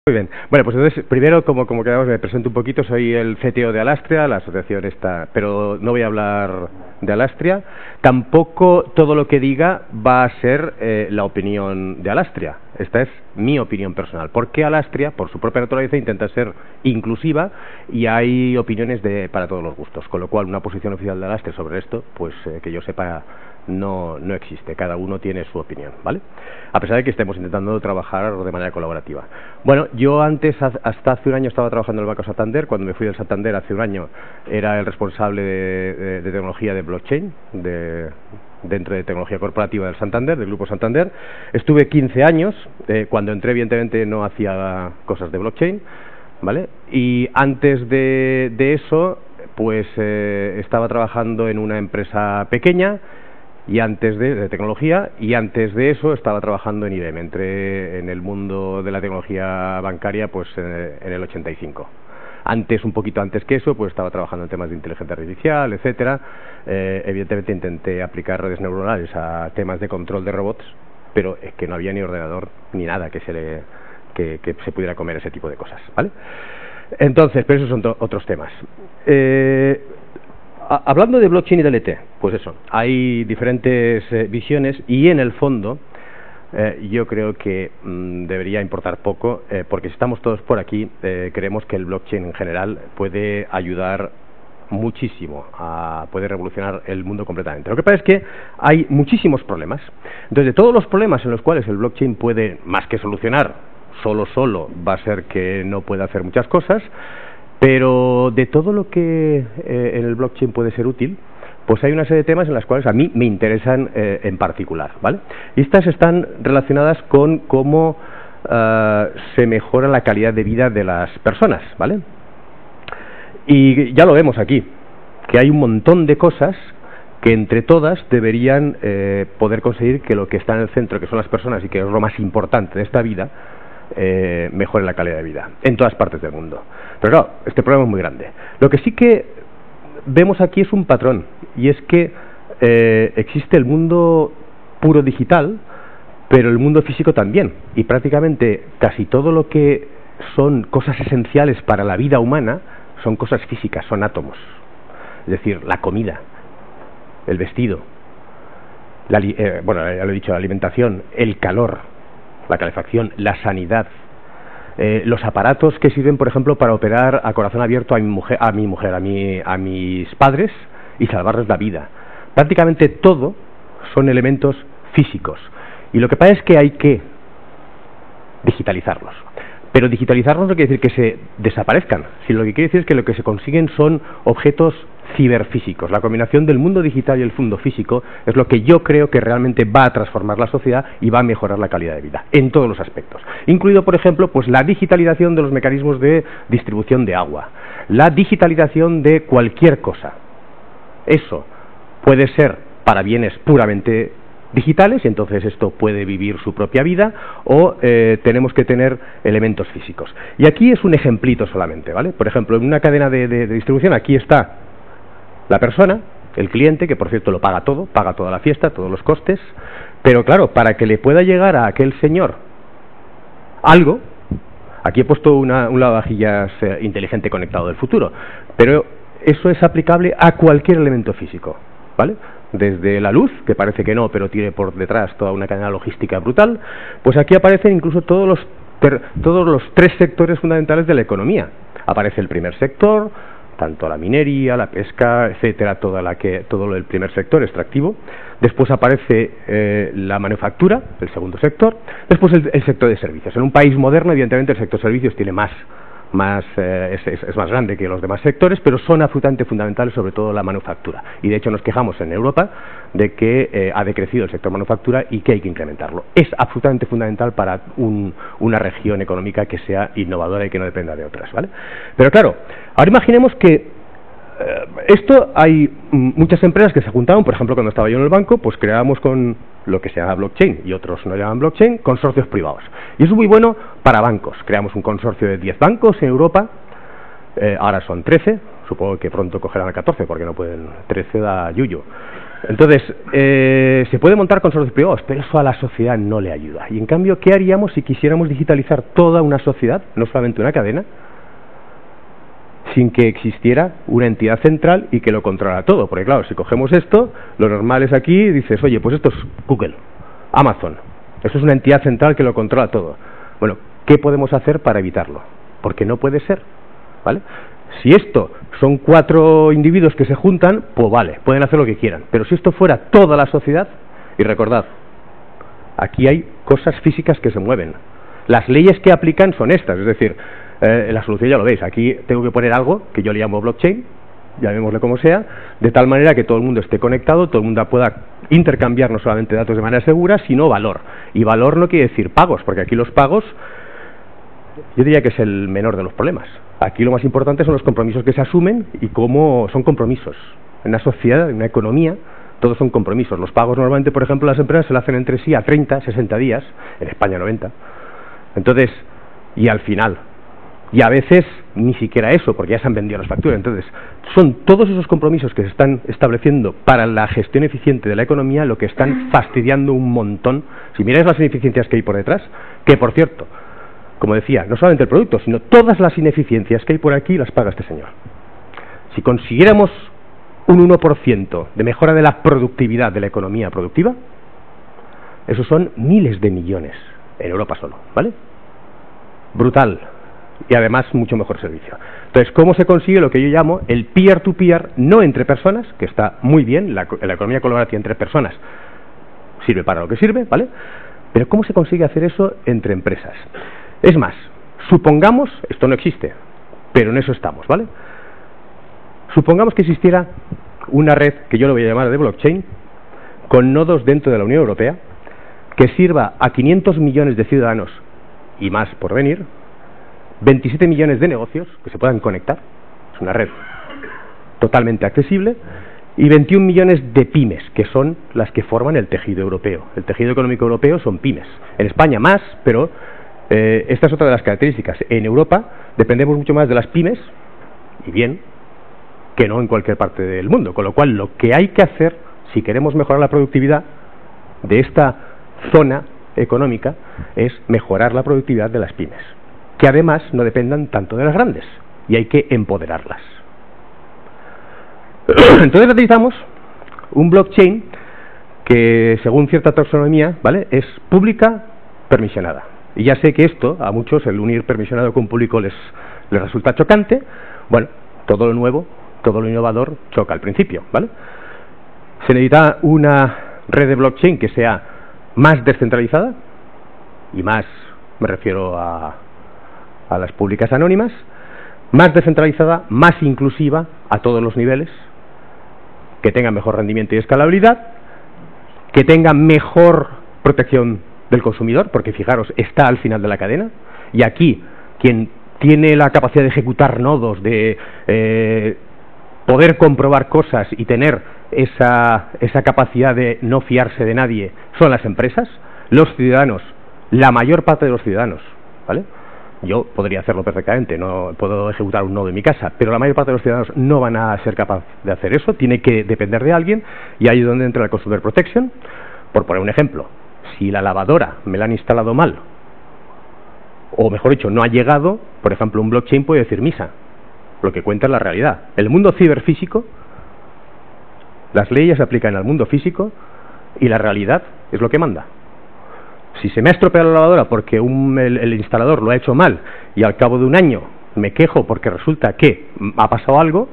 Muy bien. Bueno, pues entonces, primero, como quedamos, me presento un poquito. Soy el CTO de Alastria, la asociación esta, pero no voy a hablar de Alastria. Tampoco todo lo que diga va a ser la opinión de Alastria. Esta es mi opinión personal. Porque Alastria, por su propia naturaleza, intenta ser inclusiva y hay opiniones para todos los gustos. Con lo cual, una posición oficial de Alastria sobre esto, pues que yo sepa, no existe. Cada uno tiene su opinión, ¿vale? A pesar de que estemos intentando trabajar de manera colaborativa. Bueno, yo antes, hasta hace un año, estaba trabajando en el Banco Santander. Cuando me fui del Santander hace un año, era el responsable de tecnología de blockchain, dentro de tecnología corporativa del Santander, del Grupo Santander. Estuve 15 años. Cuando entré, evidentemente, no hacía cosas de blockchain, ¿vale? Y antes de eso, pues estaba trabajando en una empresa pequeña, y antes de tecnología, y antes de eso estaba trabajando en IBM. Entré en el mundo de la tecnología bancaria pues en el 85. Un poquito antes que eso, pues estaba trabajando en temas de inteligencia artificial, etcétera. Evidentemente intenté aplicar redes neuronales a temas de control de robots, pero es que no había ni ordenador ni nada que se pudiera comer ese tipo de cosas, ¿vale? Entonces, pero esos son otros temas. Hablando de blockchain y DLT, pues eso, hay diferentes visiones y en el fondo yo creo que debería importar poco, porque si estamos todos por aquí, creemos que el blockchain en general puede ayudar muchísimo, puede revolucionar el mundo completamente. Lo que pasa es que hay muchísimos problemas. Entonces, de todos los problemas en los cuales el blockchain puede, más que solucionar, solo va a ser que no puede hacer muchas cosas. Pero de todo lo que en el blockchain puede ser útil, pues hay una serie de temas en los cuales a mí me interesan en particular, ¿vale? Y estas están relacionadas con cómo se mejora la calidad de vida de las personas, ¿vale? Y ya lo vemos aquí, que hay un montón de cosas que entre todas deberían poder conseguir que lo que está en el centro, que son las personas y que es lo más importante de esta vida, mejore la calidad de vida en todas partes del mundo. Pero claro, este problema es muy grande. Lo que sí que vemos aquí es un patrón, y es que existe el mundo puro digital, pero el mundo físico también, y prácticamente casi todo lo que son cosas esenciales para la vida humana son cosas físicas, son átomos. Es decir, la comida, el vestido, bueno, ya lo he dicho, la alimentación, el calor, la calefacción, la sanidad, los aparatos que sirven, por ejemplo, para operar a corazón abierto a mis padres y salvarles la vida. Prácticamente todo son elementos físicos. Y lo que pasa es que hay que digitalizarlos. Pero digitalizarlos no quiere decir que se desaparezcan, sino lo que quiere decir es que lo que se consiguen son objetos ciberfísicos. La combinación del mundo digital y el mundo físico es lo que yo creo que realmente va a transformar la sociedad y va a mejorar la calidad de vida en todos los aspectos, incluido, por ejemplo, pues la digitalización de los mecanismos de distribución de agua, la digitalización de cualquier cosa. Eso puede ser para bienes puramente digitales, y entonces esto puede vivir su propia vida, o tenemos que tener elementos físicos. Y aquí es un ejemplito solamente, ¿vale? Por ejemplo, en una cadena de distribución, aquí está la persona, el cliente, que por cierto lo paga todo, paga toda la fiesta, todos los costes, pero claro, para que le pueda llegar a aquel señor algo, aquí he puesto un lavavajillas inteligente conectado del futuro, pero eso es aplicable a cualquier elemento físico, ¿vale? Desde la luz, que parece que no, pero tiene por detrás toda una cadena logística brutal, pues aquí aparecen incluso todos los tres sectores fundamentales de la economía. Aparece el primer sector, tanto la minería, la pesca, etcétera, todo lo del primer sector extractivo. Después aparece la manufactura, el segundo sector. Después el sector de servicios. En un país moderno, evidentemente, el sector de servicios tiene es más grande que los demás sectores, pero son absolutamente fundamentales, sobre todo la manufactura. Y de hecho nos quejamos en Europa de que ha decrecido el sector manufactura y que hay que incrementarlo. Es absolutamente fundamental para una región económica que sea innovadora y que no dependa de otras, ¿vale? Pero claro, ahora imaginemos que hay muchas empresas que se juntaron, por ejemplo, cuando estaba yo en el banco, pues creábamos con lo que se llama blockchain, y otros no llaman blockchain, consorcios privados. Y eso es muy bueno para bancos. Creamos un consorcio de 10 bancos en Europa, ahora son 13, supongo que pronto cogerán a 14, porque no pueden, 13 da yuyo. Entonces, se puede montar consorcios privados, pero eso a la sociedad no le ayuda. Y en cambio, ¿qué haríamos si quisiéramos digitalizar toda una sociedad, no solamente una cadena, sin que existiera una entidad central y que lo controlara todo? Porque claro, si cogemos esto, lo normal es aquí, dices, oye, pues esto es Google, Amazon, eso es una entidad central que lo controla todo. Bueno, ¿qué podemos hacer para evitarlo? Porque no puede ser, ¿vale? Si esto son 4 individuos que se juntan, pues vale, pueden hacer lo que quieran. Pero si esto fuera toda la sociedad, y recordad, aquí hay cosas físicas que se mueven. Las leyes que aplican son estas, es decir, la solución ya lo veis, aquí tengo que poner algo que yo le llamo blockchain, llamémosle como sea, de tal manera que todo el mundo esté conectado, todo el mundo pueda intercambiar no solamente datos de manera segura, sino valor. Y valor no quiere decir pagos, porque aquí los pagos, yo diría que es el menor de los problemas. Aquí lo más importante son los compromisos que se asumen y cómo son compromisos. En una sociedad, en una economía, todos son compromisos. Los pagos normalmente, por ejemplo, las empresas se lo hacen entre sí a 30, 60 días, en España 90. Entonces, y al final, y a veces ni siquiera eso, porque ya se han vendido las facturas. Entonces, son todos esos compromisos que se están estableciendo para la gestión eficiente de la economía lo que están fastidiando un montón. Si miráis las ineficiencias que hay por detrás, que por cierto, como decía, no solamente el producto, sino todas las ineficiencias que hay por aquí las paga este señor. Si consiguiéramos un 1% de mejora de la productividad de la economía productiva, esos son miles de millones en Europa solo, ¿vale? Brutal. Y además mucho mejor servicio. Entonces, ¿cómo se consigue lo que yo llamo el peer-to-peer, no entre personas, que está muy bien, la economía colaborativa entre personas sirve para lo que sirve, ¿vale? Pero ¿cómo se consigue hacer eso entre empresas? Es más, supongamos, esto no existe, pero en eso estamos, ¿vale? Supongamos que existiera una red, que yo lo voy a llamar de blockchain, con nodos dentro de la Unión Europea, que sirva a 500 millones de ciudadanos, y más por venir, 27 millones de negocios que se puedan conectar, es una red totalmente accesible, y 21 millones de pymes, que son las que forman el tejido europeo. El tejido económico europeo son pymes. En España más, pero esta es otra de las características. En Europa dependemos mucho más de las pymes, y bien, que no en cualquier parte del mundo. Con lo cual, lo que hay que hacer, si queremos mejorar la productividad de esta zona económica, es mejorar la productividad de las pymes, que además no dependan tanto de las grandes, y hay que empoderarlas. Entonces necesitamos un blockchain que, según cierta taxonomía, ¿vale?, es pública permisionada. Y ya sé que esto, a muchos, el unir permisionado con público les resulta chocante. Bueno, todo lo nuevo, todo lo innovador choca al principio, ¿vale? Se necesita una red de blockchain que sea más descentralizada, y más, me refiero a las públicas anónimas, más descentralizada, más inclusiva a todos los niveles, que tenga mejor rendimiento y escalabilidad, que tenga mejor protección del consumidor, porque fijaros, está al final de la cadena, y aquí quien tiene la capacidad de ejecutar nodos, de poder comprobar cosas y tener esa capacidad de no fiarse de nadie, son las empresas, los ciudadanos, la mayor parte de los ciudadanos, ¿vale? Yo podría hacerlo perfectamente, no puedo ejecutar un nodo en mi casa, pero la mayor parte de los ciudadanos no van a ser capaces de hacer eso, tiene que depender de alguien, y ahí es donde entra el Consumer Protection. Por poner un ejemplo, si la lavadora me la han instalado mal, o mejor dicho, no ha llegado, por ejemplo, un blockchain puede decir misa, lo que cuenta es la realidad. El mundo ciberfísico, las leyes se aplican al mundo físico, y la realidad es lo que manda. Si se me ha estropeado la lavadora porque el instalador lo ha hecho mal, y al cabo de un año me quejo porque resulta que ha pasado algo,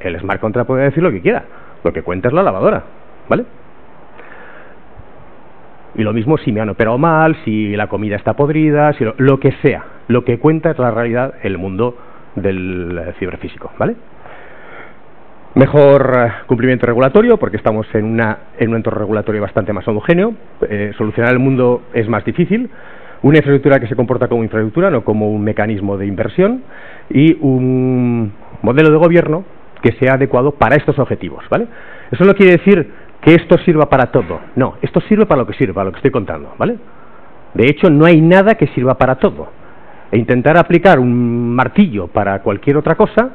el smart contract puede decir lo que quiera, lo que cuenta es la lavadora, ¿vale? Y lo mismo si me han operado mal, si la comida está podrida, si lo que sea, lo que cuenta es la realidad, el mundo del ciberfísico, ¿vale? Mejor cumplimiento regulatorio, porque estamos en un entorno regulatorio bastante más homogéneo. Solucionar el mundo es más difícil. Una infraestructura que se comporta como infraestructura, no como un mecanismo de inversión. Y un modelo de gobierno que sea adecuado para estos objetivos, ¿vale? Eso no quiere decir que esto sirva para todo. No, esto sirve para lo que sirve, para lo que estoy contando, ¿vale? De hecho, no hay nada que sirva para todo. E intentar aplicar un martillo para cualquier otra cosa,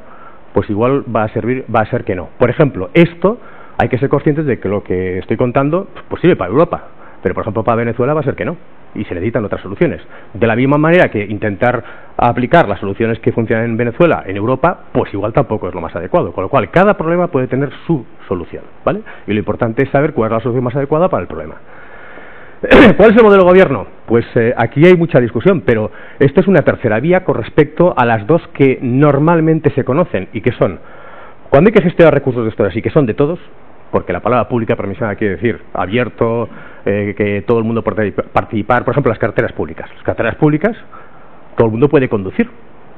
pues igual va a ser que no. Por ejemplo, esto hay que ser conscientes de que lo que estoy contando pues sirve para Europa, pero por ejemplo para Venezuela va a ser que no, y se necesitan otras soluciones. De la misma manera que intentar aplicar las soluciones que funcionan en Venezuela en Europa, pues igual tampoco es lo más adecuado, con lo cual cada problema puede tener su solución, ¿vale? Y lo importante es saber cuál es la solución más adecuada para el problema. ¿Cuál es el modelo de gobierno? Pues aquí hay mucha discusión, pero esto es una tercera vía con respecto a las dos que normalmente se conocen, y que son, cuando hay que gestionar recursos de estos así, que son de todos, porque la palabra pública permisionada quiere decir abierto, que todo el mundo puede participar, por ejemplo, las carreteras públicas. Las carreteras públicas, todo el mundo puede conducir.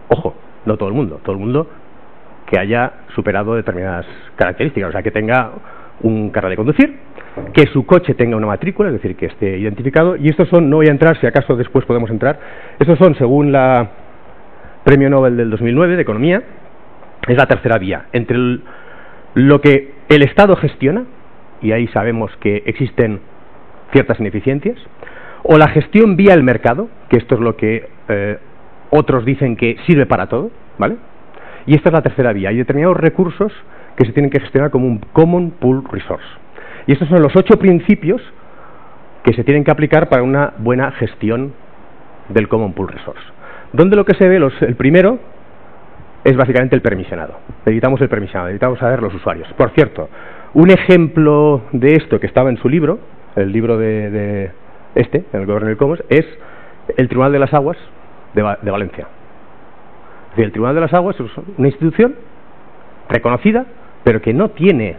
Ojo, no todo el mundo que haya superado determinadas características, o sea, que tenga un carnet de conducir, que su coche tenga una matrícula, es decir, que esté identificado, y estos son, no voy a entrar, si acaso después podemos entrar, estos son, según la Premio Nobel del 2009 de Economía, es la tercera vía, entre lo que el Estado gestiona, y ahí sabemos que existen ciertas ineficiencias, o la gestión vía el mercado, que esto es lo que otros dicen que sirve para todo, ¿vale? Y esta es la tercera vía, hay determinados recursos que se tienen que gestionar como un Common Pool Resource. Y estos son los 8 principios que se tienen que aplicar para una buena gestión del Common Pool Resource. Donde lo que se ve, el primero, es básicamente el permisionado. Necesitamos el permisionado, necesitamos saber los usuarios. Por cierto, un ejemplo de esto que estaba en su libro, el libro en el Governance Commons, es el Tribunal de las Aguas de Valencia. Es decir, el Tribunal de las Aguas es una institución reconocida, pero que no tiene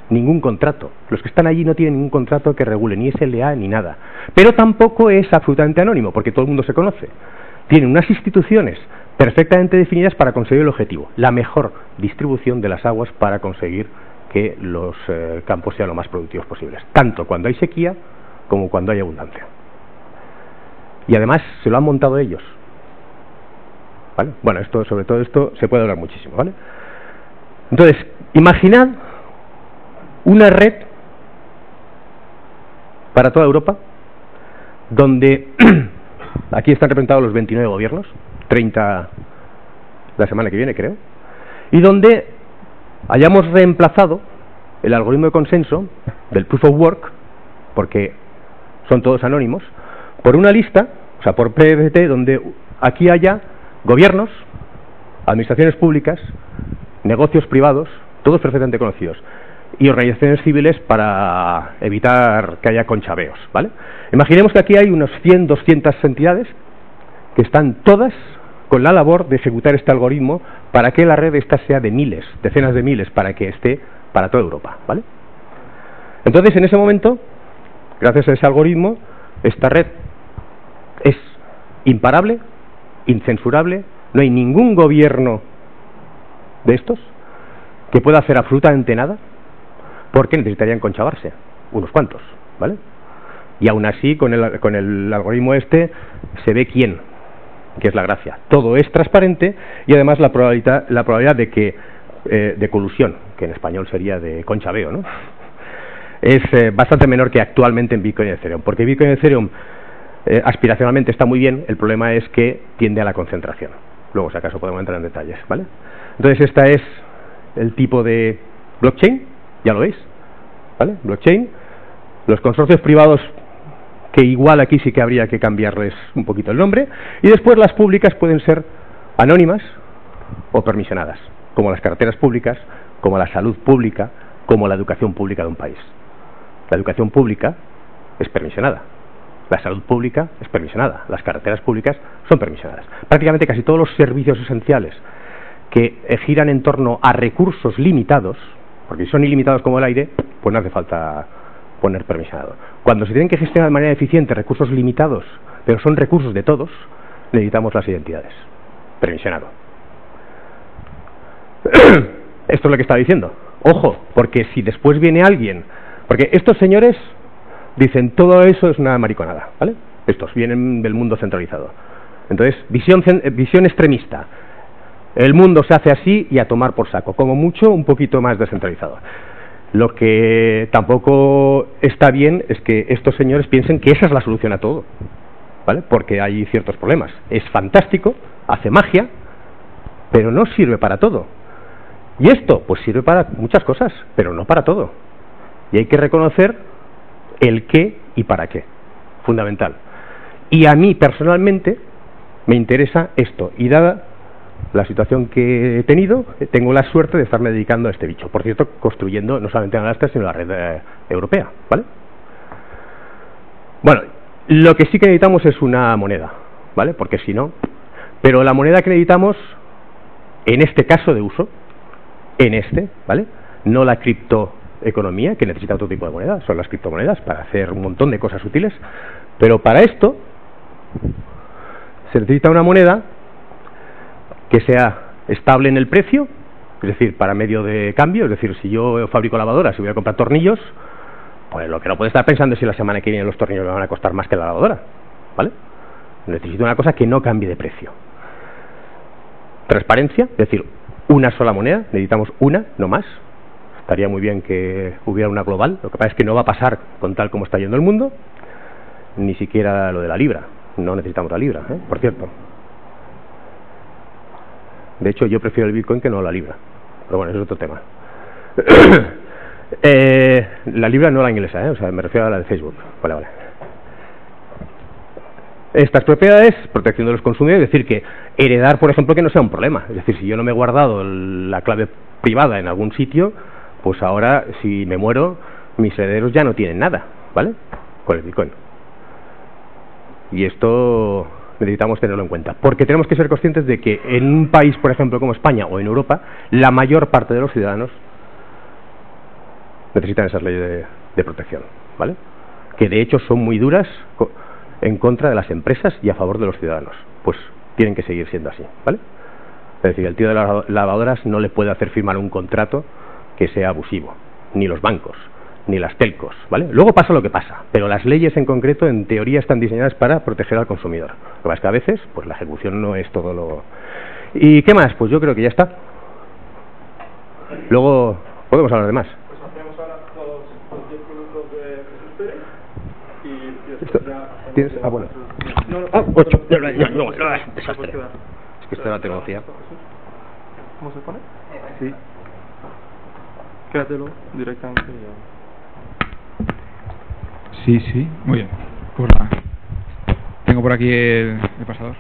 ningún contrato. Los que están allí no tienen ningún contrato que regule, ni SLA ni nada. Pero tampoco es absolutamente anónimo, porque todo el mundo se conoce. Tienen unas instituciones perfectamente definidas para conseguir el objetivo, la mejor distribución de las aguas para conseguir que los campos sean lo más productivos posibles, tanto cuando hay sequía como cuando hay abundancia. Y además se lo han montado ellos, ¿vale? Bueno, sobre todo esto se puede hablar muchísimo, ¿vale? Entonces, imaginad una red para toda Europa donde aquí están representados los 29 gobiernos, 30 la semana que viene, creo, y donde hayamos reemplazado el algoritmo de consenso del Proof of Work, porque son todos anónimos, por una lista, o sea, por PFT, donde aquí haya gobiernos, administraciones públicas, negocios privados, todos perfectamente conocidos, y organizaciones civiles para evitar que haya conchaveos, ¿vale? Imaginemos que aquí hay unos 100, 200 entidades que están todas con la labor de ejecutar este algoritmo para que la red esta sea de miles, decenas de miles, para que esté para toda Europa, ¿vale? Entonces, en ese momento, gracias a ese algoritmo, esta red es imparable, incensurable, no hay ningún gobierno de estos que pueda hacer absolutamente nada, porque necesitarían conchavarse, unos cuantos, ¿vale? Y aún así, con el algoritmo se ve quién, que es la gracia. Todo es transparente y además la probabilidad de que de colusión, que en español sería de conchaveo, ¿no? Es bastante menor que actualmente en Bitcoin y Ethereum, porque Bitcoin y Ethereum aspiracionalmente está muy bien, el problema es que tiende a la concentración. Luego, si acaso, podemos entrar en detalles, ¿vale? Entonces, esta es el tipo de blockchain, ya lo veis, ¿vale? Blockchain, los consorcios privados, que igual aquí sí que habría que cambiarles un poquito el nombre, y después las públicas pueden ser anónimas o permisionadas, como las carreteras públicas, como la salud pública, como la educación pública de un país. La educación pública es permisionada, la salud pública es permisionada, las carreteras públicas son permisionadas. Prácticamente casi todos los servicios esenciales que giran en torno a recursos limitados, porque si son ilimitados como el aire, pues no hace falta poner permisionado. Cuando se tienen que gestionar de manera eficiente recursos limitados, pero son recursos de todos, necesitamos las identidades. Permisionado. Esto es lo que estaba diciendo. Ojo, porque si después viene alguien, porque estos señores dicen todo eso es una mariconada, ¿vale? Estos vienen del mundo centralizado. Entonces, visión extremista. El mundo se hace así y a tomar por saco, como mucho un poquito más descentralizado. Lo que tampoco está bien es que estos señores piensen que esa es la solución a todo, ¿vale? Porque hay ciertos problemas. Es fantástico, hace magia, pero no sirve para todo. Y esto, pues sirve para muchas cosas, pero no para todo. Y hay que reconocer el qué y para qué. Fundamental. Y a mí, personalmente, me interesa esto. Y dada la situación que he tenido, tengo la suerte de estarme dedicando a este bicho. Por cierto, construyendo no solamente en Alaska, sino la red europea, ¿vale? Bueno, lo que sí que necesitamos es una moneda, ¿vale? Porque si no... Pero la moneda que necesitamos, en este caso de uso, ¿vale? No la criptoeconomía, que necesita otro tipo de moneda, son las criptomonedas para hacer un montón de cosas útiles, pero para esto se necesita una moneda que sea estable en el precio, es decir, para medio de cambio, es decir, si yo fabrico lavadoras y voy a comprar tornillos, pues lo que no puedo estar pensando es si la semana que viene los tornillos me van a costar más que la lavadora, ¿vale? Necesito una cosa que no cambie de precio. Transparencia, es decir, una sola moneda, necesitamos una, no más. Estaría muy bien que hubiera una global, lo que pasa es que no va a pasar con tal como está yendo el mundo, ni siquiera lo de la libra, no necesitamos la libra, por cierto. De hecho, yo prefiero el Bitcoin que no la libra, pero bueno, eso es otro tema. La libra no la inglesa, o sea, me refiero a la de Facebook. Vale. Estas propiedades, protección de los consumidores, es decir, que heredar, por ejemplo, que no sea un problema. Es decir, si yo no me he guardado la clave privada en algún sitio, pues ahora, si me muero, mis herederos ya no tienen nada, ¿vale? Con el Bitcoin. Y esto necesitamos tenerlo en cuenta, porque tenemos que ser conscientes de que en un país, por ejemplo, como España o en Europa, la mayor parte de los ciudadanos necesitan esas leyes de protección, ¿vale? Que de hecho son muy duras en contra de las empresas y a favor de los ciudadanos. Pues tienen que seguir siendo así, ¿vale? Es decir, el tío de las lavadoras no le puede hacer firmar un contrato que sea abusivo, ni los bancos, ni las telcos, ¿vale? Luego pasa lo que pasa, pero las leyes en concreto, en teoría, están diseñadas para proteger al consumidor. Lo que pasa es que a veces, pues la ejecución no es todo lo... ¿Y qué más? Pues yo creo que ya está. Luego podemos hablar de más. Pues hacemos ahora los 10 minutos de Jesús Pérez y después ya... ¿Tienes? Ah, bueno. No, 8. No, desastre. Es que esto es la tecnología. ¿Cómo se pone? Sí. Quédatelo directamente ya. Sí, muy bien. Pues nada. Tengo por aquí el pasador.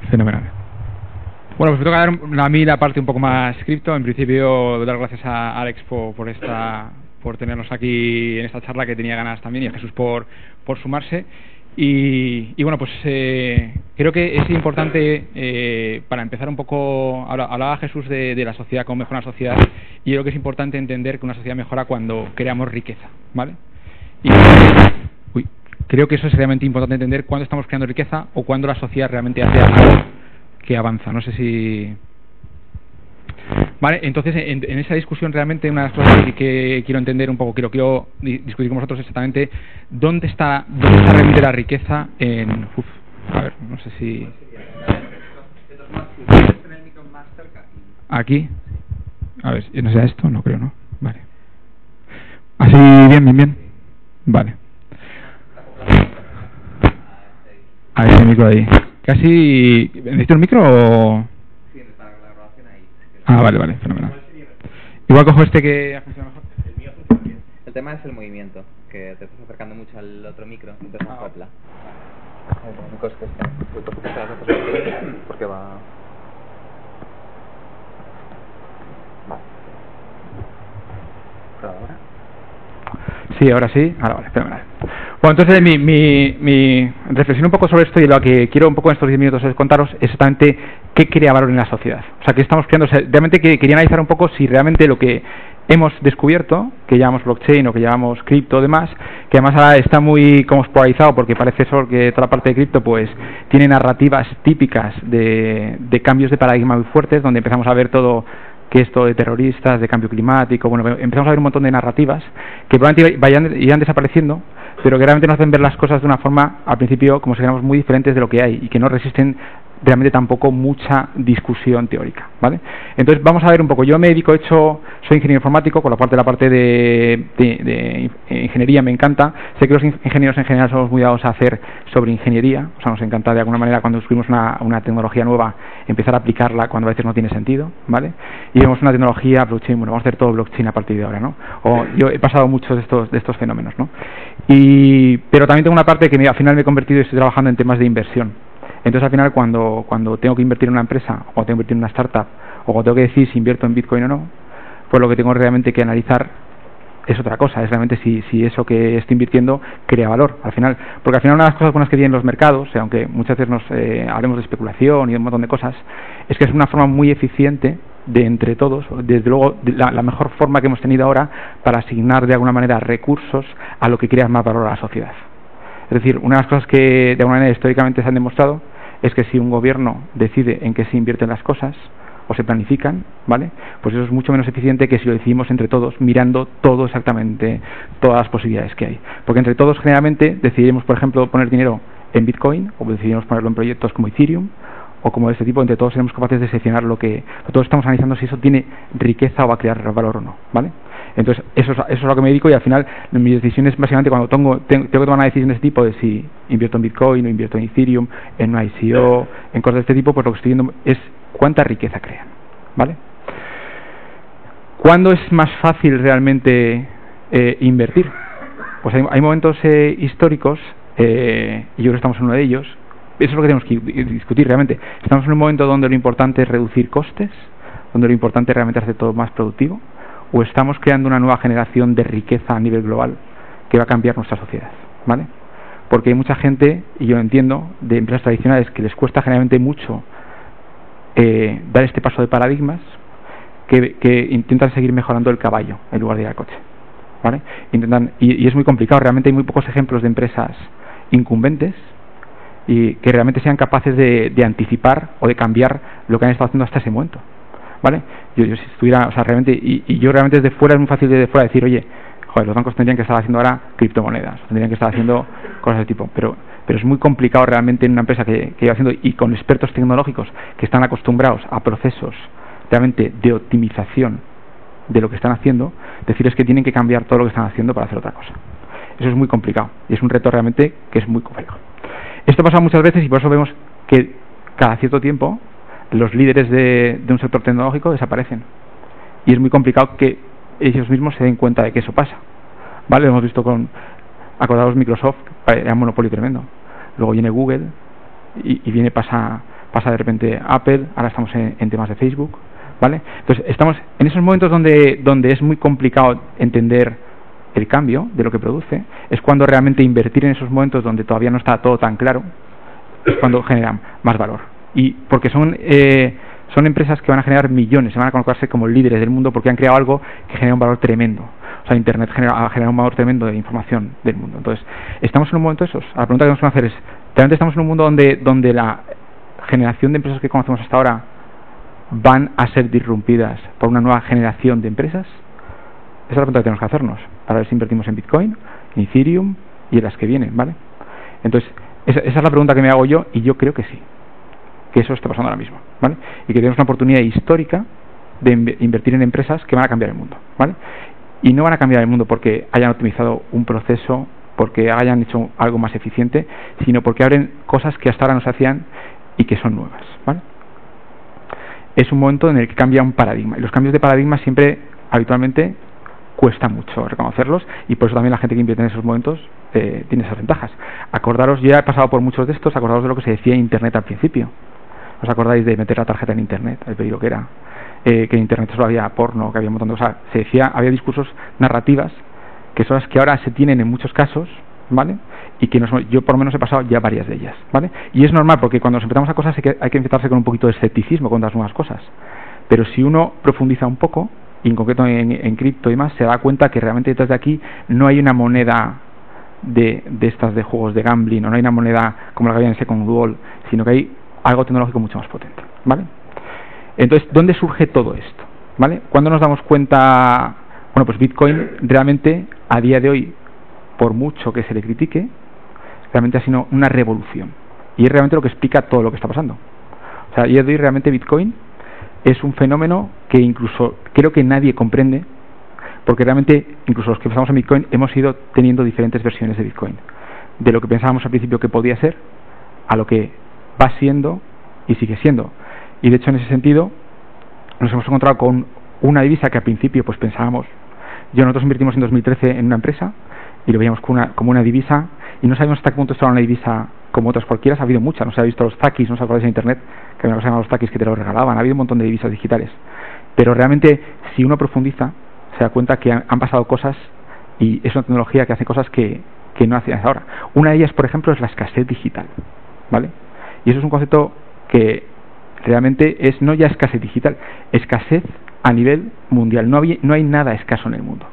Fenomenal. Bueno, pues me toca dar a mí la parte un poco más cripto. En principio, dar gracias a Alex por tenernos aquí en esta charla, que tenía ganas también, y a Jesús por sumarse. Y bueno, pues creo que es importante, para empezar un poco, hablaba Jesús de la sociedad, cómo mejora una sociedad, y yo creo que es importante entender que una sociedad mejora cuando creamos riqueza, ¿vale? Y creo que eso es realmente importante, entender cuándo estamos creando riqueza o cuándo la sociedad realmente hace algo que avanza. No sé si... Vale, entonces en esa discusión realmente una de las cosas que quiero entender un poco, quiero discutir con vosotros exactamente dónde está realmente la riqueza en... a ver, no sé si... Aquí. A ver, ¿no sea esto? No creo, ¿no? Vale. ¿Así bien? Vale. A ese micro ahí. Casi... ¿Necesito el micro o...? Ah, vale, fenomenal. Igual cojo este que ha funcionado mejor. El mío funciona bien. El tema es el movimiento, que te estás acercando mucho al otro micro, entonces no acopla. Lo único es que porque va... Vale. ¿Pero ahora? Sí, ahora sí. Ahora vale, fenomenal. Bueno, entonces mi reflexión un poco sobre esto, y lo que quiero un poco en estos 10 minutos es contaros exactamente qué crea valor en la sociedad. O sea, qué estamos creando. O sea, realmente quería analizar un poco si realmente lo que hemos descubierto, que llamamos blockchain o que llamamos cripto, demás, que además ahora está muy como polarizado, porque parece ser que toda la parte de cripto pues tiene narrativas típicas de cambios de paradigma muy fuertes, donde empezamos a ver todo que esto de terroristas, de cambio climático, bueno, empezamos a ver un montón de narrativas que probablemente irán desapareciendo, pero que realmente nos hacen ver las cosas de una forma, al principio, como si fuéramos muy diferentes de lo que hay, y que no resisten realmente tampoco mucha discusión teórica, ¿vale? Entonces vamos a ver un poco. Yo me dedico, soy ingeniero informático, con la parte de ingeniería me encanta. Sé que los ingenieros en general somos muy dados a hacer sobre ingeniería, o sea, nos encanta de alguna manera cuando descubrimos una tecnología nueva empezar a aplicarla cuando a veces no tiene sentido, ¿vale? Y vemos una tecnología blockchain, bueno, vamos a hacer todo blockchain a partir de ahora, ¿no? O yo he pasado muchos de estos fenómenos, ¿no? Pero también tengo una parte que al final me he convertido y estoy trabajando en temas de inversión. Entonces al final cuando tengo que invertir en una empresa o tengo que invertir en una startup o cuando tengo que decir si invierto en Bitcoin o no, pues lo que tengo realmente que analizar es otra cosa, es realmente si eso que estoy invirtiendo crea valor al final, porque al final una de las cosas buenas que tienen los mercados, aunque muchas veces hablemos de especulación y de un montón de cosas, es que es una forma muy eficiente de entre todos, desde luego la mejor forma que hemos tenido ahora para asignar de alguna manera recursos a lo que crea más valor a la sociedad. Es decir, una de las cosas que de alguna manera históricamente se han demostrado es que si un gobierno decide en qué se invierten las cosas o se planifican, ¿vale? Pues eso es mucho menos eficiente que si lo decidimos entre todos, mirando todo exactamente, todas las posibilidades que hay. Porque entre todos generalmente decidimos, por ejemplo, poner dinero en Bitcoin o decidimos ponerlo en proyectos como Ethereum o como de este tipo. Entre todos seremos capaces de seleccionar lo que todos estamos analizando, si eso tiene riqueza o va a crear valor o no, ¿vale? Entonces eso es a lo que me dedico y al final mis decisiones básicamente cuando tengo que tomar una decisión de este tipo de si invierto en Bitcoin o invierto en Ethereum, en una ICO, en cosas de este tipo, pues lo que estoy viendo es cuánta riqueza crean, ¿vale? ¿Cuándo es más fácil realmente invertir? Pues hay momentos históricos y yo creo que estamos en uno de ellos. Eso es lo que tenemos que discutir realmente. Estamos en un momento donde lo importante es reducir costes, donde lo importante es realmente hacer todo más productivo, o estamos creando una nueva generación de riqueza a nivel global que va a cambiar nuestra sociedad, ¿vale? Porque hay mucha gente, y yo entiendo, de empresas tradicionales que les cuesta generalmente mucho dar este paso de paradigmas, que intentan seguir mejorando el caballo en lugar de ir al coche, ¿vale? Y es muy complicado, realmente hay muy pocos ejemplos de empresas incumbentes y que realmente sean capaces de anticipar o de cambiar lo que han estado haciendo hasta ese momento, ¿vale? Yo si estuviera, o sea, realmente, y yo realmente desde fuera es muy fácil desde fuera decir, oye, joder, los bancos tendrían que estar haciendo ahora criptomonedas, tendrían que estar haciendo cosas de tipo, pero es muy complicado realmente en una empresa que lleva haciendo, y con expertos tecnológicos que están acostumbrados a procesos realmente de optimización de lo que están haciendo, decirles que tienen que cambiar todo lo que están haciendo para hacer otra cosa. Eso es muy complicado y es un reto realmente que es muy complejo. Esto pasa muchas veces y por eso vemos que cada cierto tiempo los líderes de un sector tecnológico desaparecen y es muy complicado que ellos mismos se den cuenta de que eso pasa, ¿vale? Lo hemos visto acordados Microsoft, era un monopolio tremendo, luego viene Google y pasa de repente Apple, ahora estamos en temas de Facebook, ¿vale? Entonces estamos en esos momentos donde es muy complicado entender el cambio de lo que produce, es cuando realmente invertir en esos momentos donde todavía no está todo tan claro, es cuando generan más valor. Y porque son empresas que van a generar millones, se van a colocarse como líderes del mundo porque han creado algo que genera un valor tremendo. O sea, Internet ha generado un valor tremendo de información del mundo. Entonces, estamos en un momento de esos. La pregunta que nos van a hacer es, ¿realmente estamos en un mundo donde la generación de empresas que conocemos hasta ahora van a ser disrumpidas por una nueva generación de empresas? Esa es la pregunta que tenemos que hacernos para ver si invertimos en Bitcoin, en Ethereum y en las que vienen, ¿vale? Entonces, esa es la pregunta que me hago yo y yo creo que sí, que eso está pasando ahora mismo, ¿vale? Y que tenemos una oportunidad histórica de invertir en empresas que van a cambiar el mundo, ¿vale? Y no van a cambiar el mundo porque hayan optimizado un proceso, porque hayan hecho algo más eficiente, sino porque abren cosas que hasta ahora no se hacían y que son nuevas, ¿vale? Es un momento en el que cambia un paradigma y los cambios de paradigma siempre, habitualmente, cuesta mucho reconocerlos y por eso también la gente que invierte en esos momentos tiene esas ventajas. Acordaros, yo ya he pasado por muchos de estos, acordaros de lo que se decía en Internet al principio. ¿Os acordáis de meter la tarjeta en Internet? El peligro que era. Que en Internet solo había porno, que había un montón de cosas. Se decía, había discursos narrativas que son las que ahora se tienen en muchos casos, ¿vale? Y que yo por lo menos he pasado ya varias de ellas, ¿vale? Y es normal porque cuando nos enfrentamos a cosas hay que enfrentarse con un poquito de escepticismo con las nuevas cosas. Pero si uno profundiza un poco, y en concreto en cripto y más, se da cuenta que realmente detrás de aquí no hay una moneda de estas de juegos de gambling, o no hay una moneda como la que había en Second Duel, sino que hay algo tecnológico mucho más potente, ¿vale? Entonces, ¿dónde surge todo esto? ¿Vale? ¿Cuándo nos damos cuenta? Bueno, pues Bitcoin realmente a día de hoy, por mucho que se le critique, realmente ha sido una revolución y es realmente lo que explica todo lo que está pasando. sea, a día de hoy realmente Bitcoin es un fenómeno que incluso creo que nadie comprende, porque realmente incluso los que pensamos en Bitcoin hemos ido teniendo diferentes versiones de Bitcoin, de lo que pensábamos al principio que podía ser a lo que va siendo y sigue siendo. Y de hecho, en ese sentido, nos hemos encontrado con una divisa que al principio pues pensábamos, nosotros invertimos en 2013 en una empresa y lo veíamos como una divisa y no sabíamos hasta qué punto esto era una divisa como otras cualquiera. Ha habido muchas, no se ha visto los Takis, no se acordáis en internet que había una cosa llamada los Takis que te lo regalaban, ha habido un montón de divisas digitales, pero realmente si uno profundiza se da cuenta que han pasado cosas y es una tecnología que hace cosas que no hacía hasta ahora. Una de ellas, por ejemplo, es la escasez digital, ¿vale? Y eso es un concepto que realmente es no ya escasez digital, escasez a nivel mundial. No hay nada escaso en el mundo,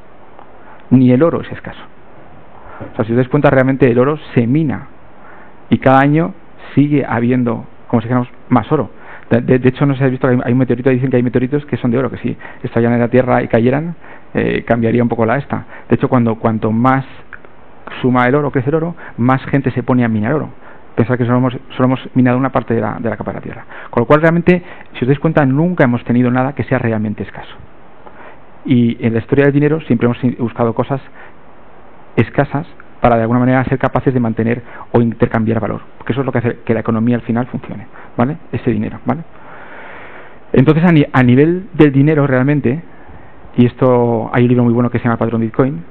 ni el oro es escaso. O sea, si os dais cuenta, realmente el oro se mina y cada año sigue habiendo, como si dijéramos, más oro. De hecho, no sé si habéis visto que hay un meteorito, dicen que hay meteoritos que son de oro, que si estallaran en la Tierra y cayeran, cambiaría un poco la esta. De hecho, cuanto más suma el oro, crece el oro, más gente se pone a minar oro. Pensar que solo hemos minado una parte de la capa de la Tierra. Con lo cual, realmente, si os dais cuenta, nunca hemos tenido nada que sea realmente escaso. Y en la historia del dinero siempre hemos buscado cosas escasas para de alguna manera ser capaces de mantener o intercambiar valor, porque eso es lo que hace que la economía al final funcione, ¿vale? Ese dinero, ¿vale? Entonces, a nivel del dinero realmente, y esto hay un libro muy bueno que se llama Patrón Bitcoin,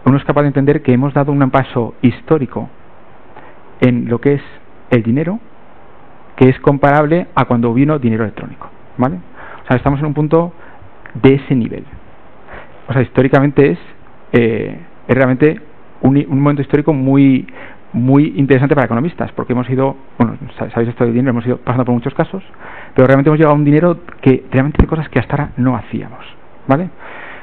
uno es capaz de entender que hemos dado un paso histórico en lo que es el dinero, que es comparable a cuando vino dinero electrónico, ¿vale? O sea, estamos en un punto de ese nivel. O sea, históricamente es realmente un momento histórico muy interesante para economistas, porque hemos ido, bueno, sabéis esto del dinero, hemos ido pasando por muchos casos, pero realmente hemos llegado a un dinero que realmente hace cosas que hasta ahora no hacíamos, ¿vale?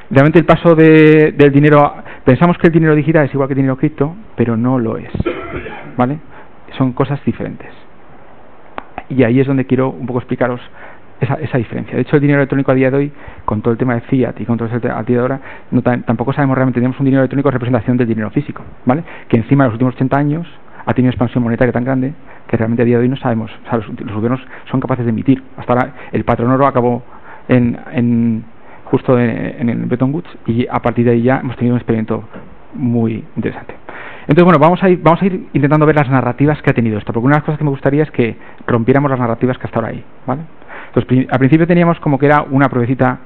Realmente el paso del dinero, pensamos que el dinero digital es igual que el dinero cripto, pero no lo es, ¿vale? Son cosas diferentes. Y ahí es donde quiero un poco explicaros esa diferencia. De hecho, el dinero electrónico a día de hoy, con todo el tema de fiat y con todo el tema de ahora, tampoco sabemos realmente. Tenemos un dinero electrónico representación del dinero físico, ¿vale? Que encima de los últimos 80 años ha tenido una expansión monetaria tan grande que realmente a día de hoy no sabemos. O sea, los gobiernos son capaces de emitir. Hasta ahora el patrón oro acabó justo en el Bretton Woods y a partir de ahí ya hemos tenido un experimento muy interesante. Entonces, bueno, vamos a ir intentando ver las narrativas que ha tenido esto, porque una de las cosas que me gustaría es que rompiéramos las narrativas que hasta ahora hay, ¿vale? Entonces, al principio teníamos como que era una pruebecita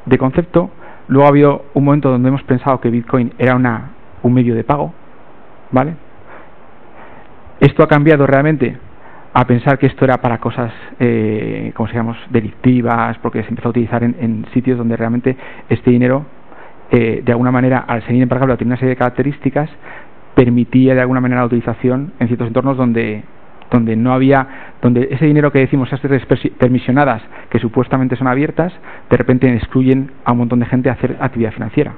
de concepto, luego ha habido un momento donde hemos pensado que Bitcoin era un medio de pago, ¿vale? Esto ha cambiado realmente a pensar que esto era para cosas, como se llama, delictivas, porque se empezó a utilizar en sitios donde realmente este dinero, de alguna manera, al ser inembargable, tiene una serie de características, permitía de alguna manera la utilización en ciertos entornos donde ese dinero que decimos, esas redes permisionadas que supuestamente son abiertas, de repente excluyen a un montón de gente a hacer actividad financiera.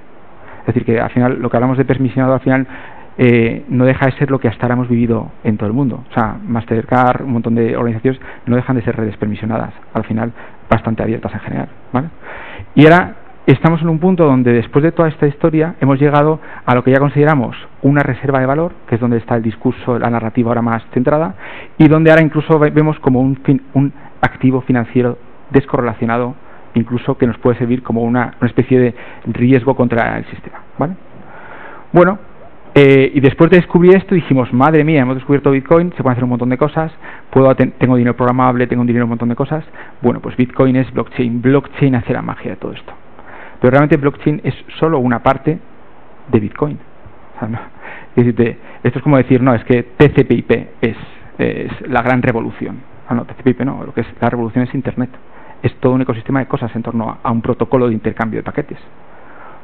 Es decir, que al final lo que hablamos de permisionado al final no deja de ser lo que hasta ahora hemos vivido en todo el mundo. O sea, Mastercard, un montón de organizaciones no dejan de ser redes permisionadas, al final bastante abiertas en general, ¿vale? Y ahora estamos en un punto donde después de toda esta historia hemos llegado a lo que ya consideramos una reserva de valor, que es donde está el discurso, la narrativa ahora más centrada, y donde ahora incluso vemos como un activo financiero descorrelacionado, incluso que nos puede servir como una especie de riesgo contra el sistema, ¿vale? Bueno, y después de descubrir esto dijimos, madre mía, hemos descubierto Bitcoin, se pueden hacer un montón de cosas, tengo dinero programable, tengo un montón de cosas. Bueno, pues Bitcoin es blockchain hace la magia de todo esto. Pero realmente blockchain es solo una parte de Bitcoin. O sea, no, esto es como decir, no, es que TCP/IP es la gran revolución. No, TCP/IP no, lo que es la revolución es Internet. Es todo un ecosistema de cosas en torno a un protocolo de intercambio de paquetes.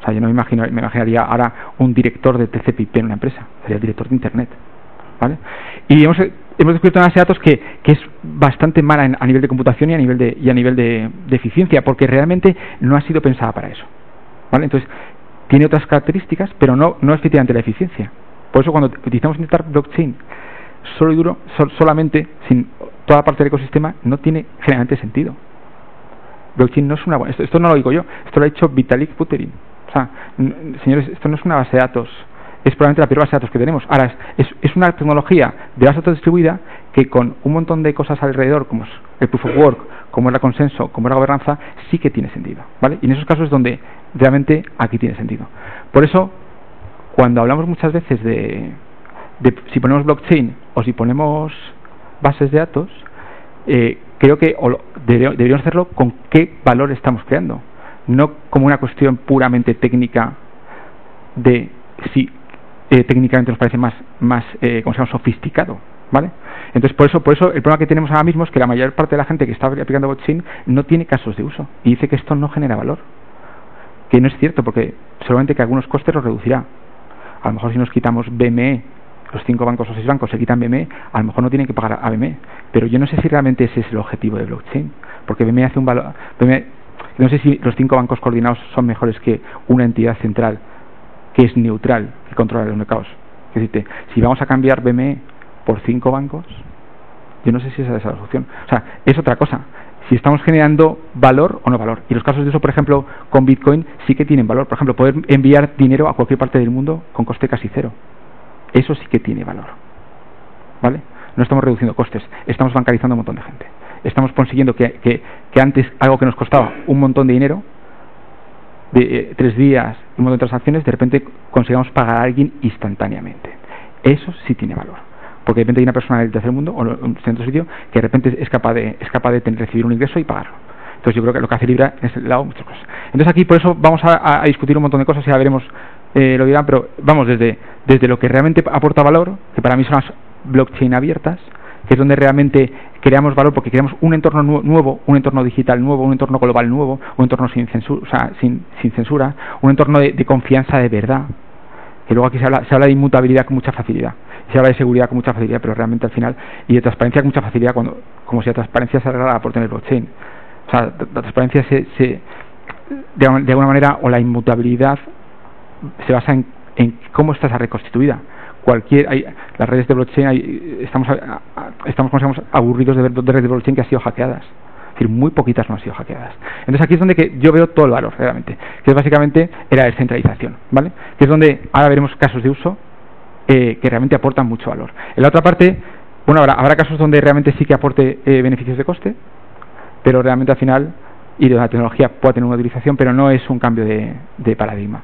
O sea, yo no me imaginaría ahora un director de TCP/IP en una empresa, sería el director de Internet, ¿vale? Y hemos descubierto una base de datos que es bastante mala a nivel de computación y a nivel de eficiencia, porque realmente no ha sido pensada para eso, ¿vale? Entonces, tiene otras características, pero no efectivamente la eficiencia. Por eso cuando utilizamos intentar blockchain solo y duro, solamente, sin toda parte del ecosistema, no tiene generalmente sentido. Blockchain no es una buena... Esto no lo digo yo, esto lo ha dicho Vitalik Buterin. O sea, señores, esto no es una base de datos es probablemente la peor base de datos que tenemos. Ahora, es una tecnología de base de datos distribuida que con un montón de cosas alrededor, como es el proof of work, como es la consenso, como es la gobernanza, sí que tiene sentido, ¿vale? Y en esos casos es donde realmente aquí tiene sentido. Por eso, cuando hablamos muchas veces de si ponemos blockchain o si ponemos bases de datos, creo que deberíamos hacerlo con qué valor estamos creando, no como una cuestión puramente técnica de si técnicamente nos parece más como se llama, sofisticado, ¿vale? Entonces por eso el problema que tenemos ahora mismo es que la mayor parte de la gente que está aplicando blockchain no tiene casos de uso y dice que esto no genera valor, que no es cierto, porque seguramente que algunos costes los reducirá. A lo mejor si nos quitamos BME, los 5 bancos o 6 bancos se quitan BME, a lo mejor no tienen que pagar a BME, pero yo no sé si realmente ese es el objetivo de blockchain, porque BME hace un valor, no sé si los 5 bancos coordinados son mejores que una entidad central que es neutral, que controla los mercados. Es decir, si vamos a cambiar BME por 5 bancos, yo no sé si esa es la solución. O sea, es otra cosa. Si estamos generando valor o no valor. Y los casos de eso, por ejemplo, con Bitcoin sí que tienen valor. Por ejemplo, poder enviar dinero a cualquier parte del mundo con coste casi cero. Eso sí que tiene valor, ¿vale? No estamos reduciendo costes, estamos bancarizando a un montón de gente. Estamos consiguiendo que antes algo que nos costaba un montón de dinero, de 3 días, un montón de transacciones, de repente consigamos pagar a alguien instantáneamente. Eso sí tiene valor, porque de repente hay una persona del tercer mundo o en otro sitio que de repente es capaz de recibir un ingreso y pagarlo. Entonces yo creo que lo que hace Libra es el lado muchas cosas. Entonces aquí por eso vamos a discutir un montón de cosas y ya veremos, lo dirán, pero vamos desde lo que realmente aporta valor, que para mí son las blockchain abiertas, que es donde realmente creamos valor porque creamos un entorno nuevo, un entorno digital nuevo, un entorno global nuevo, un entorno sin censura, un entorno de confianza de verdad. Que luego aquí se habla de inmutabilidad con mucha facilidad, se habla de seguridad con mucha facilidad, pero realmente al final, y de transparencia con mucha facilidad, como si la transparencia se arreglara por tener blockchain. O sea, la transparencia de alguna manera, o la inmutabilidad se basa en cómo está esa red constituida. Las redes de blockchain, estamos aburridos de ver redes de blockchain que han sido hackeadas. Es decir, muy poquitas no han sido hackeadas. Entonces aquí es donde que yo veo todo el valor realmente, que es básicamente la descentralización, ¿vale? Que es donde ahora veremos casos de uso que realmente aportan mucho valor. En la otra parte, bueno, habrá casos donde realmente sí que aporte beneficios de coste, pero realmente al final, y la tecnología puede tener una utilización, pero no es un cambio de paradigma.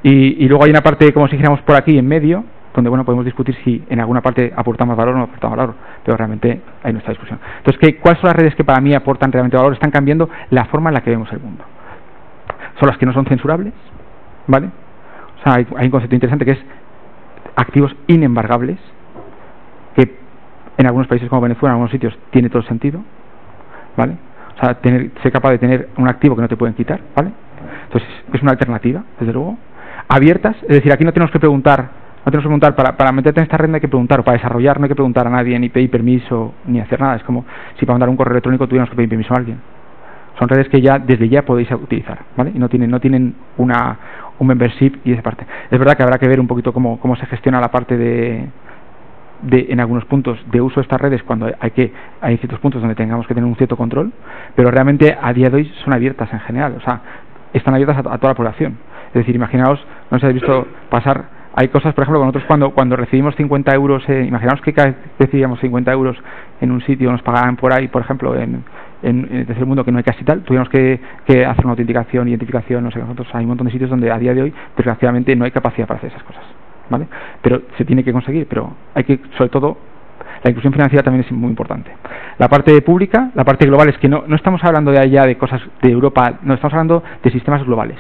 Y luego hay una parte, como si dijéramos por aquí en medio, donde bueno, podemos discutir si en alguna parte aportamos valor o no aportamos valor, pero realmente hay nuestra discusión. Entonces, ¿cuáles son las redes que para mí aportan realmente valor? Están cambiando la forma en la que vemos el mundo. Son las que no son censurables, ¿vale? O sea, hay un concepto interesante que es activos inembargables, que en algunos países como Venezuela, en algunos sitios, tiene todo el sentido, ¿vale? O sea, ser capaz de tener un activo que no te pueden quitar, ¿vale? Entonces, es una alternativa, desde luego. Abiertas, es decir, aquí no tenemos que preguntar para meterte en esta red no hay que preguntar, o para desarrollar no hay que preguntar a nadie, ni pedir permiso, ni hacer nada. Es como si para mandar un correo electrónico tuviéramos que pedir permiso a alguien. Son redes que ya desde ya podéis utilizar, ¿vale? Y no tienen un membership y esa parte. Es verdad que habrá que ver un poquito cómo se gestiona la parte de en algunos puntos de uso de estas redes cuando hay ciertos puntos donde tengamos que tener un cierto control, pero realmente a día de hoy son abiertas en general, o sea, están abiertas a toda la población. Es decir, imaginaos, no sé si habéis visto pasar. Hay cosas, por ejemplo, nosotros cuando recibimos 50 euros, imaginaos que cada vez recibíamos 50 euros en un sitio, nos pagaban por ahí, por ejemplo, en el tercer mundo que no hay casi tal, tuvimos que hacer una autenticación, identificación, no sé, nosotros hay un montón de sitios donde a día de hoy, desgraciadamente, no hay capacidad para hacer esas cosas, ¿vale? Pero se tiene que conseguir, pero hay que, sobre todo, la inclusión financiera también es muy importante. La parte pública, la parte global, es que no estamos hablando de allá de cosas de Europa, no, estamos hablando de sistemas globales.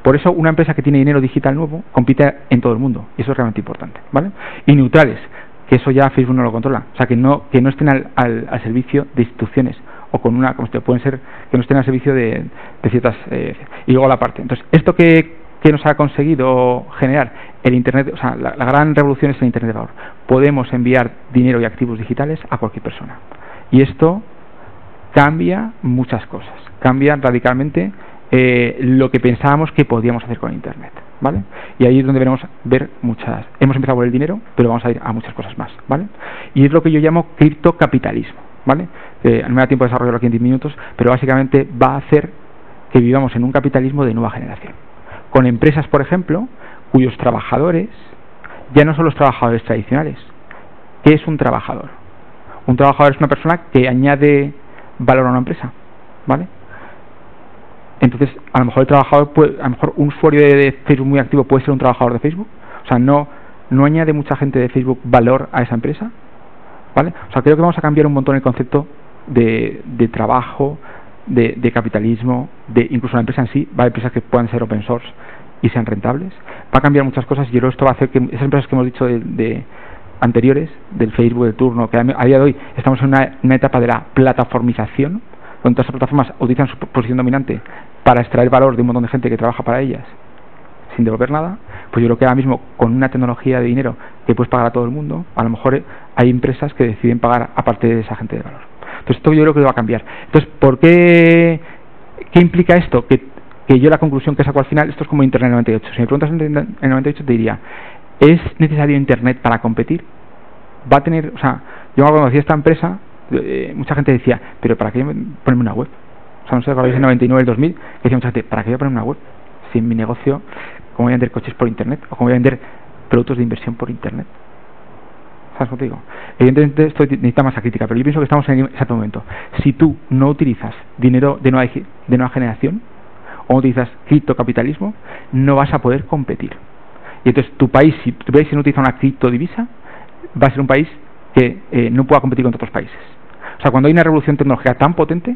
Por eso una empresa que tiene dinero digital nuevo compite en todo el mundo, y eso es realmente importante, ¿vale? Y neutrales, que eso ya Facebook no lo controla, o sea, que no estén al servicio de instituciones, o con pueden ser que no estén al servicio de ciertas y luego la parte. Entonces, esto que nos ha conseguido generar el Internet, o sea, la gran revolución es el Internet de valor. Podemos enviar dinero y activos digitales a cualquier persona, y esto cambia muchas cosas, cambia radicalmente lo que pensábamos que podíamos hacer con Internet, ¿vale? Y ahí es donde veremos hemos empezado por el dinero, pero vamos a ir a muchas cosas más, ¿vale? Y es lo que yo llamo criptocapitalismo, ¿vale? No me da tiempo de desarrollarlo aquí en 10 minutos, pero básicamente va a hacer que vivamos en un capitalismo de nueva generación, con empresas, por ejemplo, cuyos trabajadores ya no son los trabajadores tradicionales. ¿Qué es un trabajador? Un trabajador es una persona que añade valor a una empresa, ¿vale? Entonces, a lo mejor el trabajador a lo mejor un usuario de Facebook muy activo puede ser un trabajador de Facebook. O sea, no añade mucha gente de Facebook valor a esa empresa, ¿vale? O sea, creo que vamos a cambiar un montón el concepto de trabajo, de capitalismo, de incluso la empresa en sí. Va a haber empresas que puedan ser open source y sean rentables. Va a cambiar muchas cosas y yo creo que esto va a hacer que esas empresas que hemos dicho de anteriores, del Facebook, del turno, que a día de hoy estamos en una etapa de la plataformización, donde todas esas plataformas utilizan su posición dominante para extraer valor de un montón de gente que trabaja para ellas sin devolver nada. Pues yo creo que ahora mismo con una tecnología de dinero que puedes pagar a todo el mundo, a lo mejor hay empresas que deciden pagar aparte de esa gente de valor. Entonces esto yo creo que va a cambiar. Entonces, ¿qué implica esto? Que yo la conclusión que saco al final, esto es como Internet 98. Si me preguntas en el 98 te diría, ¿es necesario Internet para competir? Va a tener, o sea, yo cuando hacía esta empresa, mucha gente decía, pero ¿para qué ponerme una web? O sea, no sé, cuando en el 99, el 2000, decía mucha gente, ¿para qué voy a poner una web? Si en mi negocio, ¿cómo voy a vender coches por Internet? ¿O cómo voy a vender productos de inversión por Internet? ¿Sabes lo que digo? Evidentemente esto necesita masa crítica, pero yo pienso que estamos en ese momento. Si tú no utilizas dinero de nueva generación, o no utilizas criptocapitalismo, no vas a poder competir. Y entonces tu país, si no utiliza una criptodivisa, va a ser un país que no pueda competir con otros países. O sea, cuando hay una revolución tecnológica tan potente,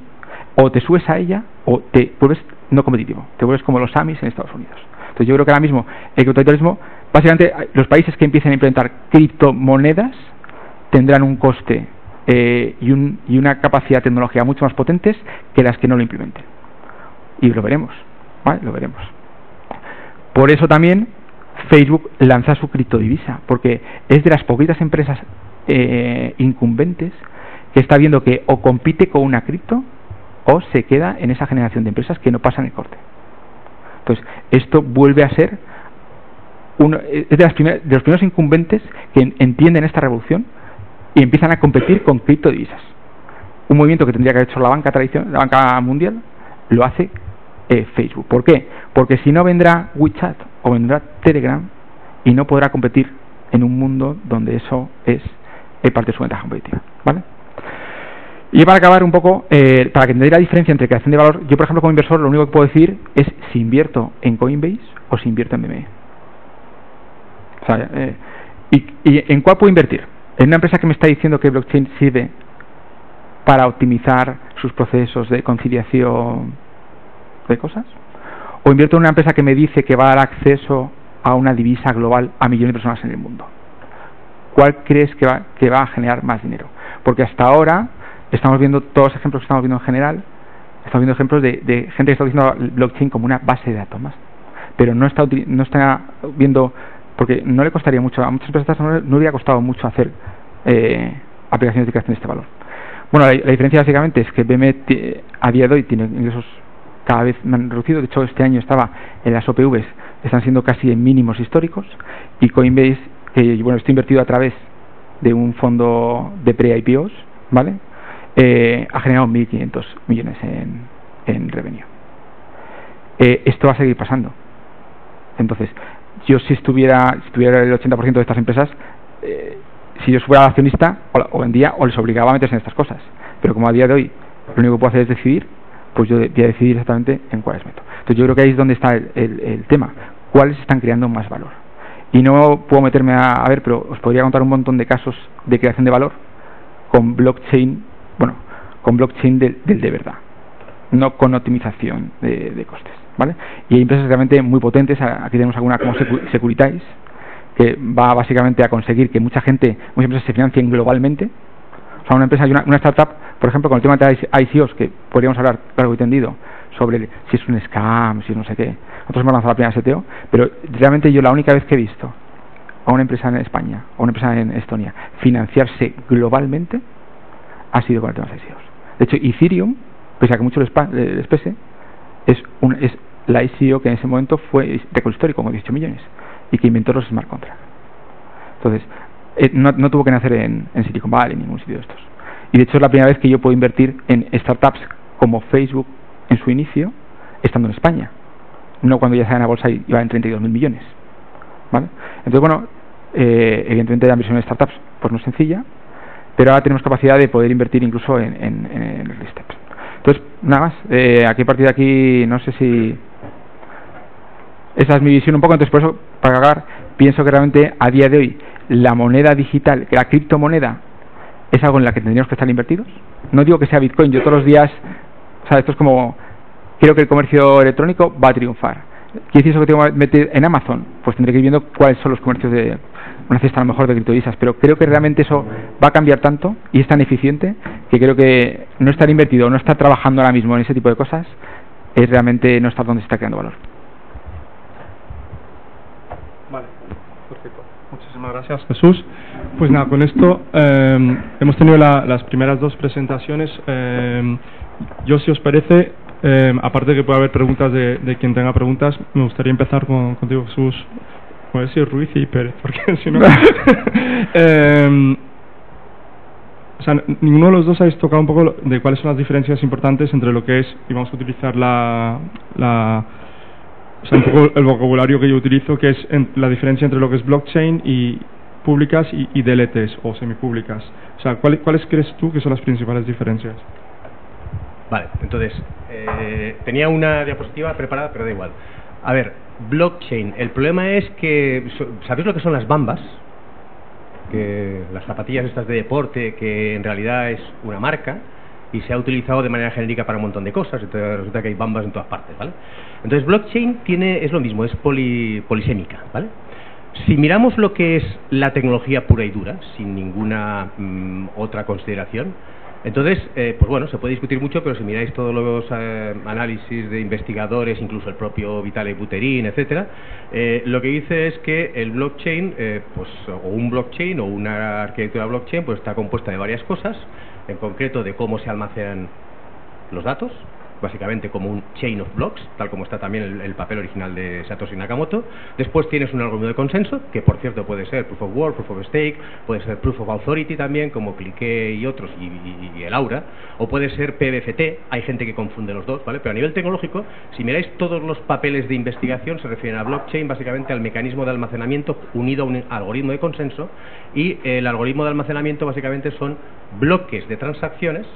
o te subes a ella o te vuelves no competitivo, te vuelves como los Amis en Estados Unidos. Entonces yo creo que ahora mismo el criptocapitalismo, básicamente los países que empiecen a implementar criptomonedas tendrán un coste y una capacidad tecnológica mucho más potentes que las que no lo implementen. Y lo veremos, ¿vale? Lo veremos. Por eso también Facebook lanza su criptodivisa, porque es de las poquitas empresas incumbentes que está viendo que o compite con una cripto o se queda en esa generación de empresas que no pasan el corte. Entonces, esto vuelve a ser es de los primeros incumbentes que entienden esta revolución y empiezan a competir con criptodivisas. Un movimiento que tendría que haber hecho la banca tradicional, la banca mundial, lo hace Facebook. ¿Por qué? Porque si no vendrá WeChat o vendrá Telegram y no podrá competir en un mundo donde eso es parte de su ventaja competitiva, ¿vale? Y para acabar un poco, para que entendáis la diferencia entre creación de valor, yo por ejemplo como inversor lo único que puedo decir es si invierto en Coinbase o si invierto en BME. O sea, ¿y en cuál puedo invertir? ¿En una empresa que me está diciendo que blockchain sirve para optimizar sus procesos de conciliación de cosas? ¿O invierto en una empresa que me dice que va a dar acceso a una divisa global a millones de personas en el mundo? ¿Cuál crees que va a generar más dinero? Porque hasta ahora estamos viendo todos los ejemplos que estamos viendo en general, estamos viendo ejemplos de gente que está utilizando blockchain como una base de datos más, pero no está viendo, porque no le costaría mucho, a muchas empresas no le hubiera costado mucho hacer aplicaciones de creación de este valor. Bueno, la diferencia básicamente es que BME a día de hoy tiene ingresos cada vez más reducidos. De hecho, este año estaba en las OPVs, están siendo casi en mínimos históricos, y Coinbase, que bueno, está invertido a través de un fondo de pre-IPOs, ¿vale? Ha generado 1.500 millones en revenue. Esto va a seguir pasando. Entonces, yo si estuviera el 80% de estas empresas, si yo fuera accionista, o vendía o les obligaba a meterse en estas cosas. Pero como a día de hoy lo único que puedo hacer es decidir, pues yo voy a decidir exactamente en cuáles meto. Entonces yo creo que ahí es donde está el tema. ¿Cuáles están creando más valor? Y no puedo meterme a ver, pero os podría contar un montón de casos de creación de valor con blockchain, con blockchain de verdad, no con optimización de costes, ¿vale? Y hay empresas realmente muy potentes. Aquí tenemos alguna como Securitize, que va básicamente a conseguir que muchas empresas se financien globalmente. O sea, una empresa y una startup, por ejemplo, con el tema de ICOs, que podríamos hablar largo y tendido sobre si es un scam, si no sé qué. Nosotros hemos lanzado la primera STO, pero realmente yo la única vez que he visto a una empresa en España o una empresa en Estonia financiarse globalmente ha sido con el tema de ICOs. De hecho, Ethereum, pese a que mucho les pese, es la ICO que en ese momento fue récord histórico, con 18 millones, y que inventó los smart contracts. Entonces, no tuvo que nacer en Silicon Valley, en ningún sitio de estos. Y de hecho es la primera vez que yo puedo invertir en startups como Facebook en su inicio, estando en España. No cuando ya estaba en la bolsa y iba en 32.000 millones. ¿Vale? Entonces, bueno, Evidentemente la inversión en startups pues no es sencilla, pero ahora tenemos capacidad de poder invertir incluso en early steps. Entonces, nada más, aquí a partir de aquí no sé si esa es mi visión un poco. Entonces, por eso, para acabar, pienso que realmente a día de hoy la moneda digital, la criptomoneda, es algo en la que tendríamos que estar invertidos. No digo que sea Bitcoin, yo todos los días, o sea, esto es como, creo que el comercio electrónico va a triunfar. ¿Quiere decir eso que tengo que meter en Amazon? Pues tendré que ir viendo cuáles son los comercios de una cesta a lo mejor de criptodivisas, pero creo que realmente eso va a cambiar tanto y es tan eficiente que creo que no estar invertido, no estar trabajando ahora mismo en ese tipo de cosas es realmente no estar donde se está creando valor. Vale, perfecto. Muchísimas gracias, Jesús. Pues nada, con esto hemos tenido las primeras dos presentaciones. Yo, si os parece, aparte de que pueda haber preguntas de quien tenga preguntas, me gustaría empezar contigo, Jesús. Voy a decir Ruiz y Pérez, porque si no... o sea, ninguno de los dos habéis tocado un poco de cuáles son las diferencias importantes entre lo que es, y vamos a utilizar o sea, un poco el vocabulario que yo utilizo, que es la diferencia entre lo que es blockchain y públicas y DLTs o semipúblicas. O sea, ¿cuáles crees tú que son las principales diferencias? Vale, entonces, tenía una diapositiva preparada, pero da igual. A ver, blockchain. El problema es que, ¿sabéis lo que son las bambas? Que las zapatillas estas de deporte, que en realidad es una marca y se ha utilizado de manera genérica para un montón de cosas. Entonces resulta que hay bambas en todas partes, ¿vale? Entonces blockchain es lo mismo, es polisémica, ¿vale? Si miramos lo que es la tecnología pura y dura, sin ninguna otra consideración, entonces, pues bueno, se puede discutir mucho, pero si miráis todos los análisis de investigadores, incluso el propio Vitalik Buterin, etcétera, lo que dice es que el blockchain, pues, o un blockchain o una arquitectura blockchain, pues está compuesta de varias cosas, en concreto de cómo se almacenan los datos, básicamente como un chain of blocks, tal como está también el papel original de Satoshi Nakamoto. Después tienes un algoritmo de consenso, que por cierto puede ser proof of work, proof of stake, puede ser proof of authority también, como Clique y otros, y el Aura, o puede ser PBFT, hay gente que confunde los dos, ¿vale? Pero a nivel tecnológico, si miráis todos los papeles de investigación, se refieren a blockchain básicamente al mecanismo de almacenamiento unido a un algoritmo de consenso, y el algoritmo de almacenamiento básicamente son bloques de transacciones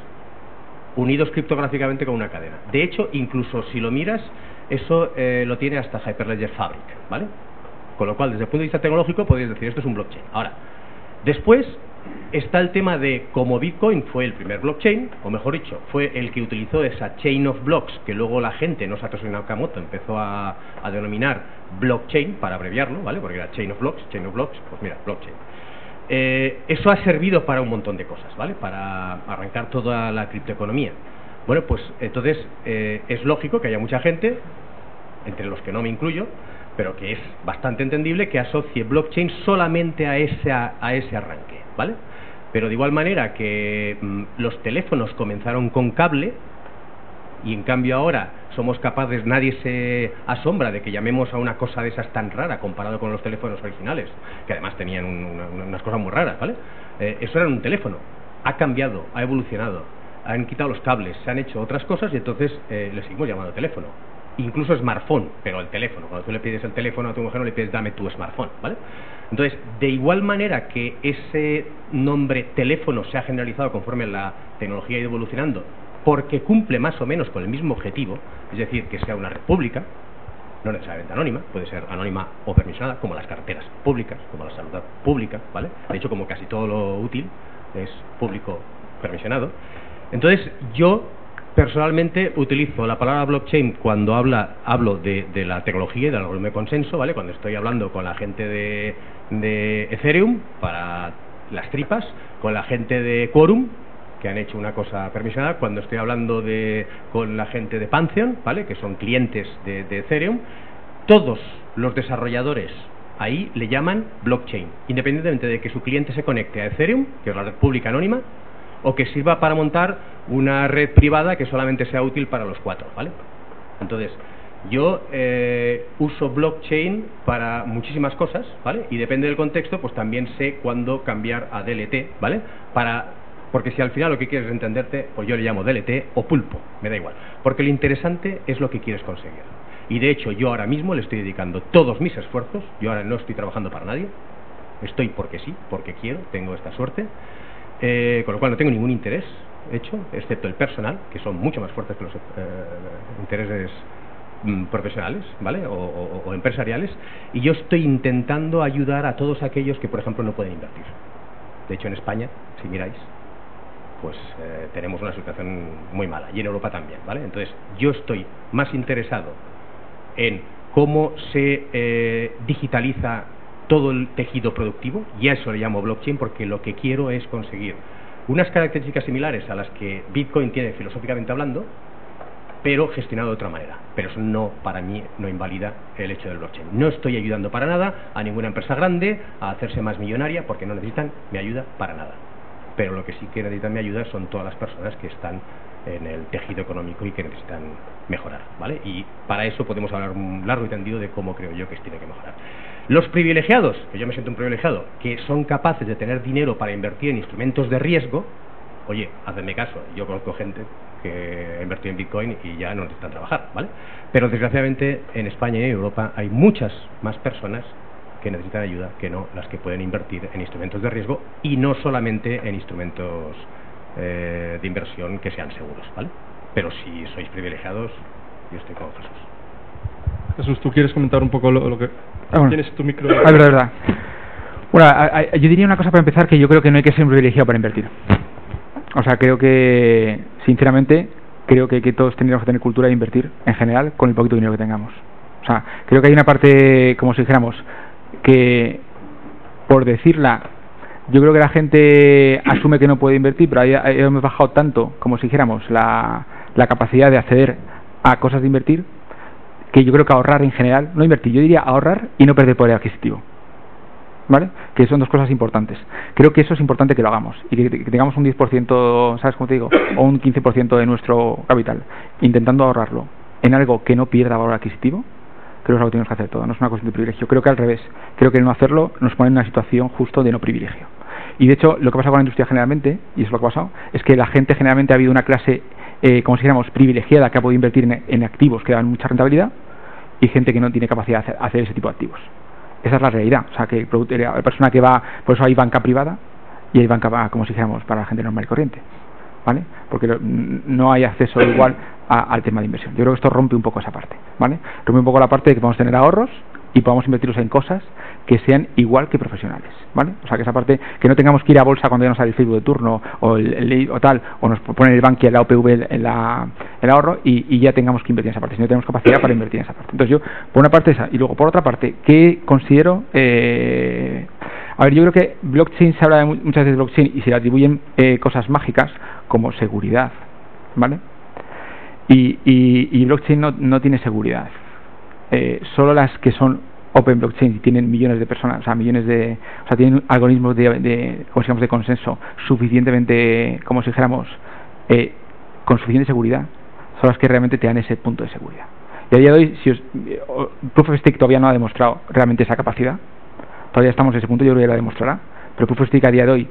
unidos criptográficamente con una cadena. De hecho, incluso si lo miras, eso lo tiene hasta Hyperledger Fabric, ¿vale? Con lo cual, desde el punto de vista tecnológico, podéis decir, esto es un blockchain. Ahora, después está el tema de cómo Bitcoin fue el primer blockchain, o mejor dicho, fue el que utilizó esa chain of blocks, que luego la gente, no Satoshi Nakamoto, empezó a denominar blockchain, para abreviarlo, ¿vale? Porque era chain of blocks, pues mira, blockchain. Eso ha servido para un montón de cosas, ¿vale? Para arrancar toda la criptoeconomía. Bueno, pues entonces es lógico que haya mucha gente, entre los que no me incluyo, pero que es bastante entendible que asocie blockchain solamente a ese arranque, ¿vale? Pero de igual manera que los teléfonos comenzaron con cable, y en cambio ahora somos capaces, nadie se asombra de que llamemos a una cosa de esas tan rara comparado con los teléfonos originales, que además tenían unas cosas muy raras, ¿vale? Eso era un teléfono, ha cambiado, ha evolucionado, han quitado los cables, se han hecho otras cosas y entonces le seguimos llamando teléfono. Incluso smartphone, pero el teléfono, cuando tú le pides el teléfono a tu mujer no le pides dame tu smartphone, ¿vale? Entonces, de igual manera que ese nombre teléfono se ha generalizado conforme la tecnología ha ido evolucionando, porque cumple más o menos con el mismo objetivo, es decir, que sea una red pública, no necesariamente anónima, puede ser anónima o permisionada, como las carreteras públicas, como la salud pública, ¿vale? De hecho, como casi todo lo útil es público permisionado. Entonces, yo personalmente utilizo la palabra blockchain cuando hablo de la tecnología y del algoritmo de consenso, ¿vale? Cuando estoy hablando con la gente de Ethereum para las tripas, con la gente de Quorum, que han hecho una cosa permisionada, cuando estoy hablando con la gente de Pantheon, ¿vale? Que son clientes de Ethereum, todos los desarrolladores ahí le llaman blockchain, independientemente de que su cliente se conecte a Ethereum, que es la red pública anónima, o que sirva para montar una red privada que solamente sea útil para los cuatro, ¿vale? Entonces, yo uso blockchain para muchísimas cosas, ¿vale? Y depende del contexto, pues también sé cuándo cambiar a DLT, ¿vale? Porque si al final lo que quieres es entenderte, pues yo le llamo DLT o pulpo, me da igual. Porque lo interesante es lo que quieres conseguir. Y de hecho yo ahora mismo le estoy dedicando todos mis esfuerzos, yo ahora no estoy trabajando para nadie, Estoy porque sí, porque quiero, tengo esta suerte, con lo cual no tengo ningún interés hecho, excepto el personal, que son mucho más fuertes que los intereses profesionales, ¿vale? O empresariales, y yo estoy intentando ayudar a todos aquellos que, por ejemplo, no pueden invertir. De hecho, en España, si miráis, pues tenemos una situación muy mala, y en Europa también, ¿vale? Entonces, yo estoy más interesado en cómo se digitaliza todo el tejido productivo, y a eso le llamo blockchain, porque lo que quiero es conseguir unas características similares a las que Bitcoin tiene filosóficamente hablando, pero gestionado de otra manera. Pero eso no, para mí, no invalida el hecho del blockchain. No estoy ayudando para nada a ninguna empresa grande a hacerse más millonaria, porque no necesitan mi ayuda para nada. Pero lo que sí que necesitan mi ayuda son todas las personas que están en el tejido económico y que necesitan mejorar, ¿vale? Y para eso podemos hablar un largo y tendido de cómo creo yo que tiene que mejorar. Los privilegiados, que yo me siento un privilegiado, que son capaces de tener dinero para invertir en instrumentos de riesgo, oye, hacedme caso, yo conozco gente que ha invertido en Bitcoin y ya no necesitan trabajar, ¿vale? Pero desgraciadamente en España y en Europa hay muchas más personas que necesitan ayuda que no las que pueden invertir en instrumentos de riesgo, y no solamente en instrumentos de inversión que sean seguros, ¿vale? Pero si sois privilegiados, yo estoy con Jesús. Jesús, ¿tú quieres comentar un poco lo que... Bueno, tienes tu micro? verdad. Bueno, yo diría una cosa para empezar, que yo creo que no hay que ser un privilegiado para invertir. O sea, creo que, sinceramente, creo que todos tendríamos que tener cultura de invertir, en general, con el poquito dinero que tengamos. O sea, creo que hay una parte, como si dijéramos, que, por decirla, yo creo que la gente asume que no puede invertir, pero ahí hemos bajado tanto, como si dijéramos, la capacidad de acceder a cosas de invertir, que yo creo que ahorrar en general, no invertir, yo diría ahorrar y no perder poder adquisitivo, ¿vale? Que son dos cosas importantes. Creo que eso es importante que lo hagamos, y que tengamos un 10%, ¿sabes cómo te digo? O un 15% de nuestro capital, intentando ahorrarlo en algo que no pierda valor adquisitivo. Creo que es algo que tenemos que hacer todo, no es una cuestión de privilegio. Creo que al revés, creo que el no hacerlo nos pone en una situación justo de no privilegio. Y de hecho, lo que pasa con la industria generalmente, y eso es lo que ha pasado, es que la gente generalmente ha habido una clase, como si dijéramos, privilegiada, que ha podido invertir en activos que dan mucha rentabilidad, y gente que no tiene capacidad de hacer ese tipo de activos. Esa es la realidad. O sea, que la persona que va, por eso hay banca privada y hay banca, como si dijéramos, para la gente normal y corriente, ¿vale? Porque no hay acceso igual al tema de inversión. Yo creo que esto rompe un poco esa parte, ¿vale? Rompe un poco la parte de que podamos tener ahorros y podamos invertirlos en cosas que sean igual que profesionales, ¿vale? O sea, que esa parte, que no tengamos que ir a bolsa cuando ya nos sale el Facebook de turno o o tal, o nos ponen el Bankia, la OPV, el ahorro, y ya tengamos que invertir en esa parte, si no tenemos capacidad para invertir en esa parte. Entonces yo, por una parte esa, y luego por otra parte, ¿qué considero? A ver, yo creo que blockchain, se habla muchas veces de blockchain y se le atribuyen cosas mágicas como seguridad, ¿vale? Y blockchain no tiene seguridad. Solo las que son open blockchain y tienen millones de personas, o sea, tienen algoritmos de consenso suficientemente, como si dijéramos, con suficiente seguridad, son las que realmente te dan ese punto de seguridad. Y a día de hoy, Proof of Stake todavía no ha demostrado realmente esa capacidad. Todavía estamos en ese punto, yo creo que la demostrará, pero Proof of Stake a día de hoy,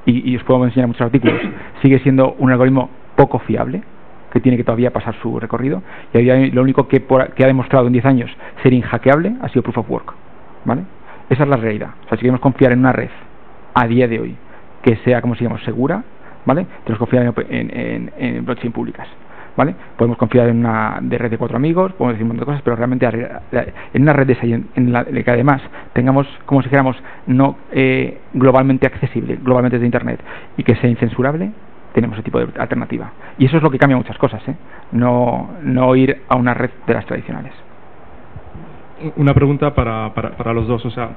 y os puedo enseñar muchos artículos, sigue siendo un algoritmo poco fiable, que tiene que todavía pasar su recorrido, y a día de hoy lo único que ha demostrado en 10 años ser inhackeable ha sido Proof of Work, ¿vale? Esa es la realidad. O sea, si queremos confiar en una red a día de hoy que sea, como si digamos, segura, ¿vale? Tenemos que confiar en blockchain públicas, ¿vale? Podemos confiar en una de red de 4 amigos, podemos decir un montón de cosas, pero realmente en una red de esa, en la que además tengamos, como si dijéramos, no globalmente accesible, globalmente desde Internet, y que sea incensurable, tenemos ese tipo de alternativa. Y eso es lo que cambia muchas cosas, ¿eh? No ir a una red de las tradicionales. Una pregunta para los dos, o sea,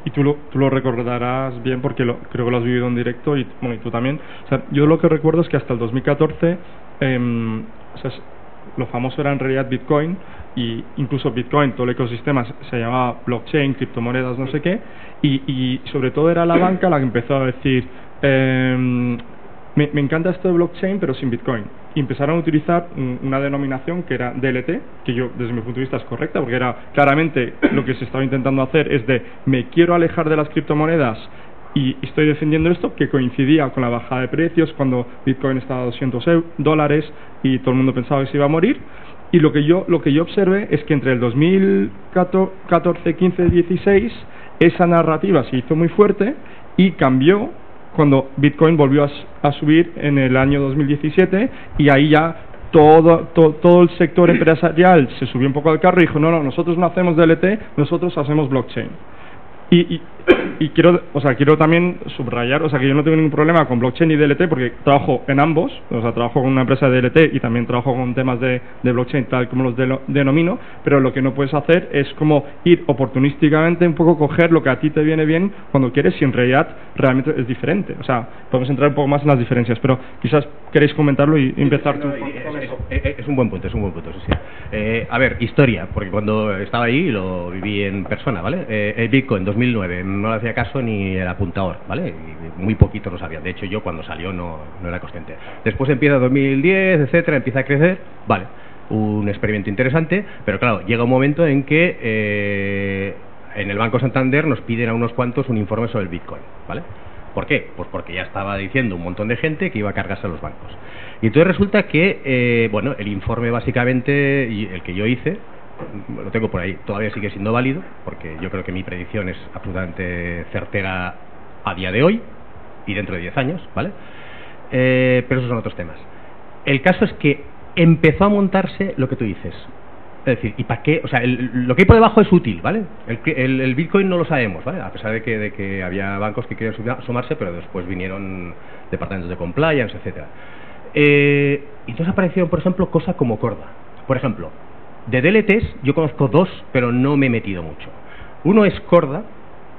y tú lo recordarás bien porque creo que lo has vivido en directo y tú también. O sea, yo lo que recuerdo es que hasta el 2014 o sea, lo famoso era en realidad Bitcoin, y incluso Bitcoin, todo el ecosistema se llamaba blockchain, criptomonedas, no sé qué, y sobre todo era la banca la que empezó a decir me encanta esto de blockchain pero sin Bitcoin, y empezaron a utilizar una denominación que era DLT, que yo desde mi punto de vista es correcta, porque era claramente lo que se estaba intentando hacer es de me quiero alejar de las criptomonedas y estoy defendiendo esto, que coincidía con la bajada de precios cuando Bitcoin estaba a $200 y todo el mundo pensaba que se iba a morir. Y lo que yo observé es que entre el 2014, 15, 16 esa narrativa se hizo muy fuerte y cambió cuando Bitcoin volvió a subir en el año 2017, y ahí ya todo el sector empresarial se subió un poco al carro y dijo, no, nosotros no hacemos DLT, nosotros hacemos blockchain. Y quiero también subrayar, que yo no tengo ningún problema con blockchain y DLT porque trabajo en ambos, trabajo con una empresa de DLT y también trabajo con temas de blockchain tal como los denomino, pero lo que no puedes hacer es como ir oportunísticamente un poco coger lo que a ti te viene bien cuando quieres, y en realidad realmente es diferente. Podemos entrar un poco más en las diferencias, pero quizás queréis comentarlo y empezar tú. Es un buen punto, sí. A ver, historia, porque cuando estaba ahí lo viví en persona, ¿vale? El Bitcoin 2009 no le hacía caso ni el apuntador, ¿vale? Y muy poquito lo sabía. De hecho, yo cuando salió no era consciente. Después empieza 2010, etcétera, empieza a crecer, vale, un experimento interesante, pero claro, llega un momento en que en el Banco Santander nos piden a unos cuantos un informe sobre el Bitcoin, ¿vale? ¿Por qué? Pues porque ya estaba diciendo un montón de gente que iba a cargarse a los bancos. Y entonces resulta que, el informe básicamente, y el que yo hice, lo tengo por ahí, todavía sigue siendo válido, porque yo creo que mi predicción es absolutamente certera a día de hoy y dentro de 10 años, ¿vale? Pero esos son otros temas. El caso es que empezó a montarse lo que tú dices. Es decir, ¿y para qué? Lo que hay por debajo es útil, ¿vale? El Bitcoin no lo sabemos, ¿vale? A pesar de que había bancos que querían sumarse, pero después vinieron departamentos de compliance, etcétera. Y entonces aparecieron, por ejemplo, cosas como Corda. Por ejemplo, de DLTs yo conozco dos, pero no me he metido mucho. Uno es Corda,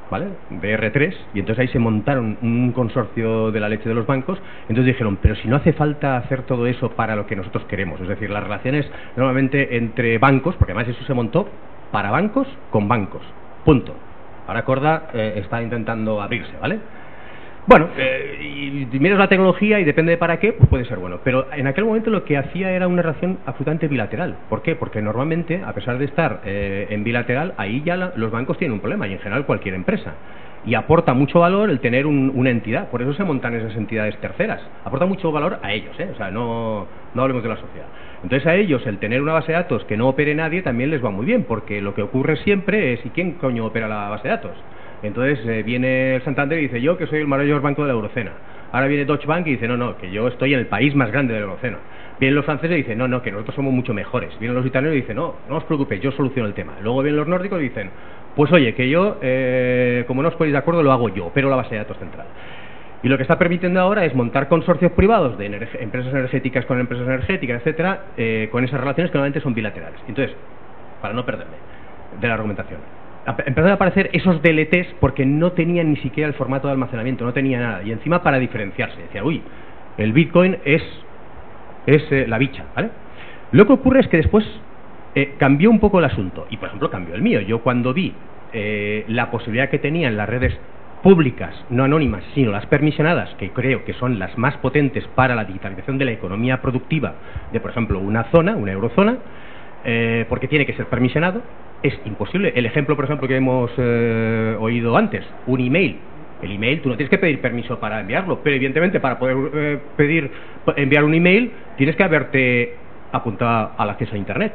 ¿vale? De R3, y entonces ahí se montaron un consorcio de la leche de los bancos. Entonces dijeron, pero si no hace falta hacer todo eso para lo que nosotros queremos, es decir, las relaciones normalmente entre bancos, porque además eso se montó para bancos con bancos, punto. Ahora Corda está intentando abrirse, ¿vale? Bueno, y miras la tecnología y depende de para qué, pues puede ser bueno. Pero en aquel momento lo que hacía era una relación absolutamente bilateral. ¿Por qué? Porque normalmente, a pesar de estar en bilateral, ahí ya los bancos tienen un problema, y en general cualquier empresa. Y aporta mucho valor el tener una entidad. Por eso se montan esas entidades terceras. Aporta mucho valor a ellos, ¿eh? No hablemos de la sociedad. Entonces a ellos el tener una base de datos que no opere nadie también les va muy bien, porque lo que ocurre siempre es, ¿y quién coño opera la base de datos? Entonces viene el Santander y dice, yo que soy el mayor banco de la Eurocena. Ahora viene Deutsche Bank y dice, no, que yo estoy en el país más grande de la Eurocena. Vienen los franceses y dicen, no, que nosotros somos mucho mejores. Vienen los italianos y dicen, no os preocupéis, yo soluciono el tema. Luego vienen los nórdicos y dicen, pues oye, que yo, como no os ponéis de acuerdo, lo hago yo, pero la base de datos central. Y lo que está permitiendo ahora es montar consorcios privados de empresas energéticas con empresas energéticas, etcétera, con esas relaciones que normalmente son bilaterales. Entonces, para no perderme de la argumentación, empezaron a aparecer esos DLTs porque no tenían ni siquiera el formato de almacenamiento, no tenía nada. Y encima para diferenciarse, decía, uy, el Bitcoin es la bicha, ¿vale? Lo que ocurre es que después cambió un poco el asunto. Y por ejemplo cambió el mío. Yo cuando vi la posibilidad que tenían las redes públicas, no anónimas, sino las permisionadas, que creo que son las más potentes para la digitalización de la economía productiva de, por ejemplo, una eurozona, porque tiene que ser permisionado, es imposible. El ejemplo, por ejemplo, que hemos oído antes, un email. El email, tú no tienes que pedir permiso para enviarlo, pero evidentemente para poder enviar un email tienes que haberte apuntado al acceso a Internet,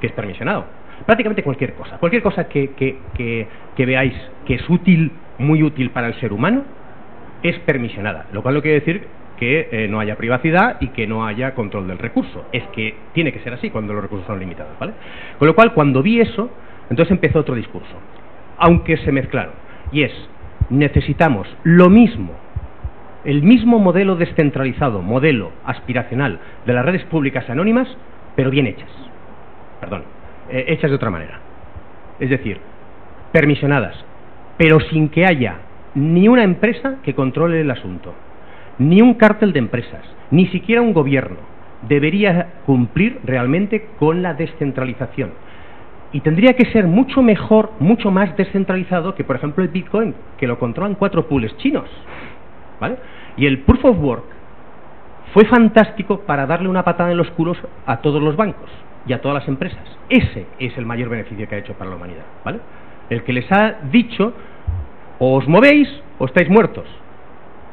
que es permisionado. Prácticamente cualquier cosa que veáis que es útil, muy útil para el ser humano, es permisionada, lo cual no quiere decir que no haya privacidad y que no haya control del recurso. Es que tiene que ser así cuando los recursos son limitados, ¿vale? Con lo cual, cuando vi eso, entonces empezó otro discurso, aunque se mezclaron, y es, necesitamos lo mismo, el mismo modelo descentralizado, modelo aspiracional de las redes públicas anónimas, pero bien hechas. Perdón, hechas de otra manera. Es decir, permisionadas, pero sin que haya ni una empresa que controle el asunto, ni un cártel de empresas, ni siquiera un gobierno debería cumplir realmente con la descentralización. Y tendría que ser mucho mejor, mucho más descentralizado que, por ejemplo, el Bitcoin, que lo controlan 4 pools chinos, ¿vale? Y el Proof of Work fue fantástico para darle una patada en los culos a todos los bancos y a todas las empresas. Ese es el mayor beneficio que ha hecho para la humanidad, ¿vale? El que les ha dicho, o os movéis o estáis muertos.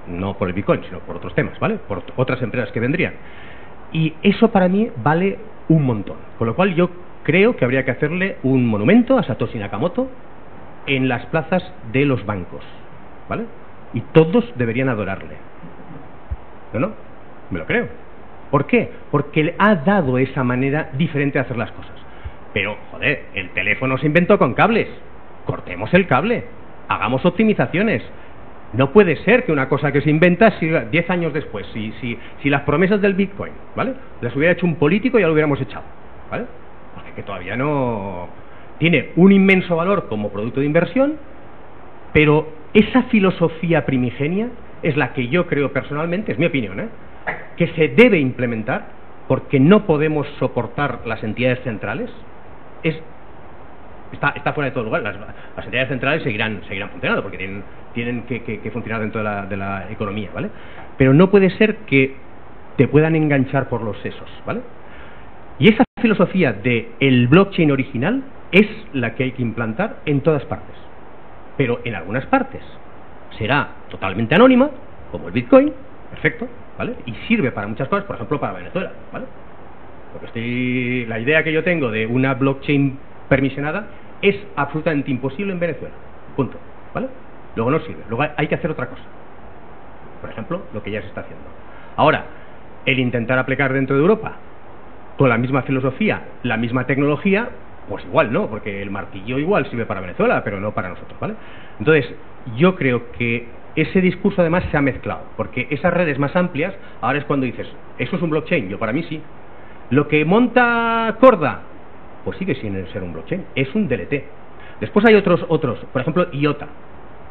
No por el Bitcoin, sino por otros temas, ¿vale? Por otras empresas que vendrían. Y eso para mí vale un montón. Con lo cual yo creo que habría que hacerle un monumento a Satoshi Nakamoto en las plazas de los bancos, ¿vale? Y todos deberían adorarle. ¿No? Me lo creo. ¿Por qué? Porque le ha dado esa manera diferente de hacer las cosas. Pero, joder, el teléfono se inventó con cables. Cortemos el cable. Hagamos optimizaciones. No puede ser que una cosa que se inventa siga 10 años después. Si las promesas del Bitcoin, ¿vale?, las hubiera hecho un político, ya lo hubiéramos echado, ¿vale? Porque que todavía no... Tiene un inmenso valor como producto de inversión, pero esa filosofía primigenia es la que yo creo personalmente, es mi opinión, que se debe implementar, porque no podemos soportar las entidades centrales. Está fuera de todo lugar. Las entidades centrales seguirán funcionando, porque tienen que funcionar dentro de la economía, ¿vale? Pero no puede ser que te puedan enganchar por los sesos, ¿vale? Y esa filosofía de el blockchain original es la que hay que implantar en todas partes. Pero en algunas partes será totalmente anónima, como el Bitcoin, perfecto, ¿vale? Y sirve para muchas cosas, por ejemplo, para Venezuela, ¿vale? Porque la idea que yo tengo de una blockchain permisionada es absolutamente imposible en Venezuela, punto, ¿vale? Luego no sirve, luego hay que hacer otra cosa. Por ejemplo, lo que ya se está haciendo. Ahora, el intentar aplicar dentro de Europa con la misma filosofía, la misma tecnología, pues igual no, porque el martillo igual sirve para Venezuela, pero no para nosotros, ¿vale? Entonces, yo creo que ese discurso además se ha mezclado, porque esas redes más amplias, ahora es cuando dices, ¿eso es un blockchain? Yo para mí sí. Lo que monta Corda, pues sigue sin ser un blockchain, es un DLT. Después hay otros, por ejemplo, IOTA.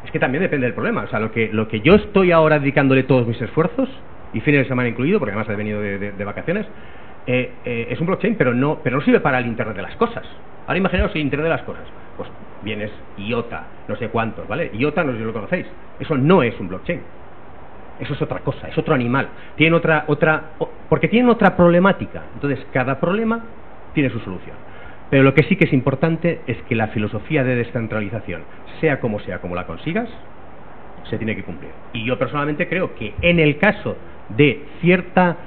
Es que también depende del problema. O sea, lo que yo estoy ahora dedicándole todos mis esfuerzos, y fines de semana incluido, porque además he venido de vacaciones, es un blockchain, pero no sirve para el Internet de las cosas. Ahora imaginaos el Internet de las cosas. Pues vienes IOTA, no sé cuántos, ¿vale? IOTA, no sé si lo conocéis. Eso no es un blockchain. Eso es otra cosa, es otro animal. Tienen porque tienen otra problemática. Entonces, cada problema tiene su solución. Pero lo que sí que es importante es que la filosofía de descentralización, sea como la consigas, se tiene que cumplir. Y yo personalmente creo que en el caso de ciertas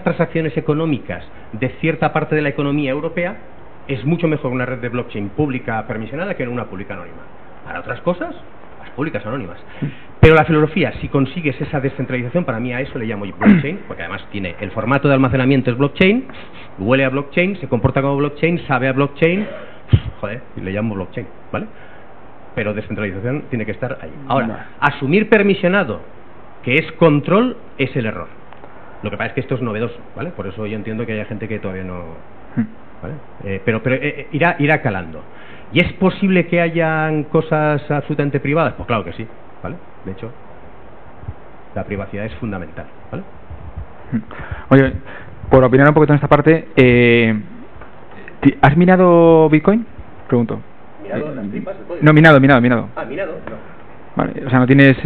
transacciones económicas de cierta parte de la economía europea, es mucho mejor una red de blockchain pública permisionada que una pública anónima. Para otras cosas, las públicas anónimas. Pero la filosofía, si consigues esa descentralización, para mí a eso le llamo blockchain, porque además tiene el formato de almacenamiento es blockchain, huele a blockchain, se comporta como blockchain, sabe a blockchain, joder, y le llamo blockchain, ¿vale? Pero descentralización tiene que estar ahí. Ahora, asumir permisionado, que es control, es el error. Lo que pasa es que esto es novedoso, ¿vale? Por eso yo entiendo que haya gente que todavía no... ¿vale? Pero irá calando. ¿Y es posible que hayan cosas absolutamente privadas? Pues claro que sí, ¿vale? De hecho, la privacidad es fundamental, ¿vale? Oye, por opinar un poquito en esta parte, ¿has minado Bitcoin? Pregunto. ¿Minado las tripas? No, minado. Ah, minado, no. Vale, o sea, no tienes... o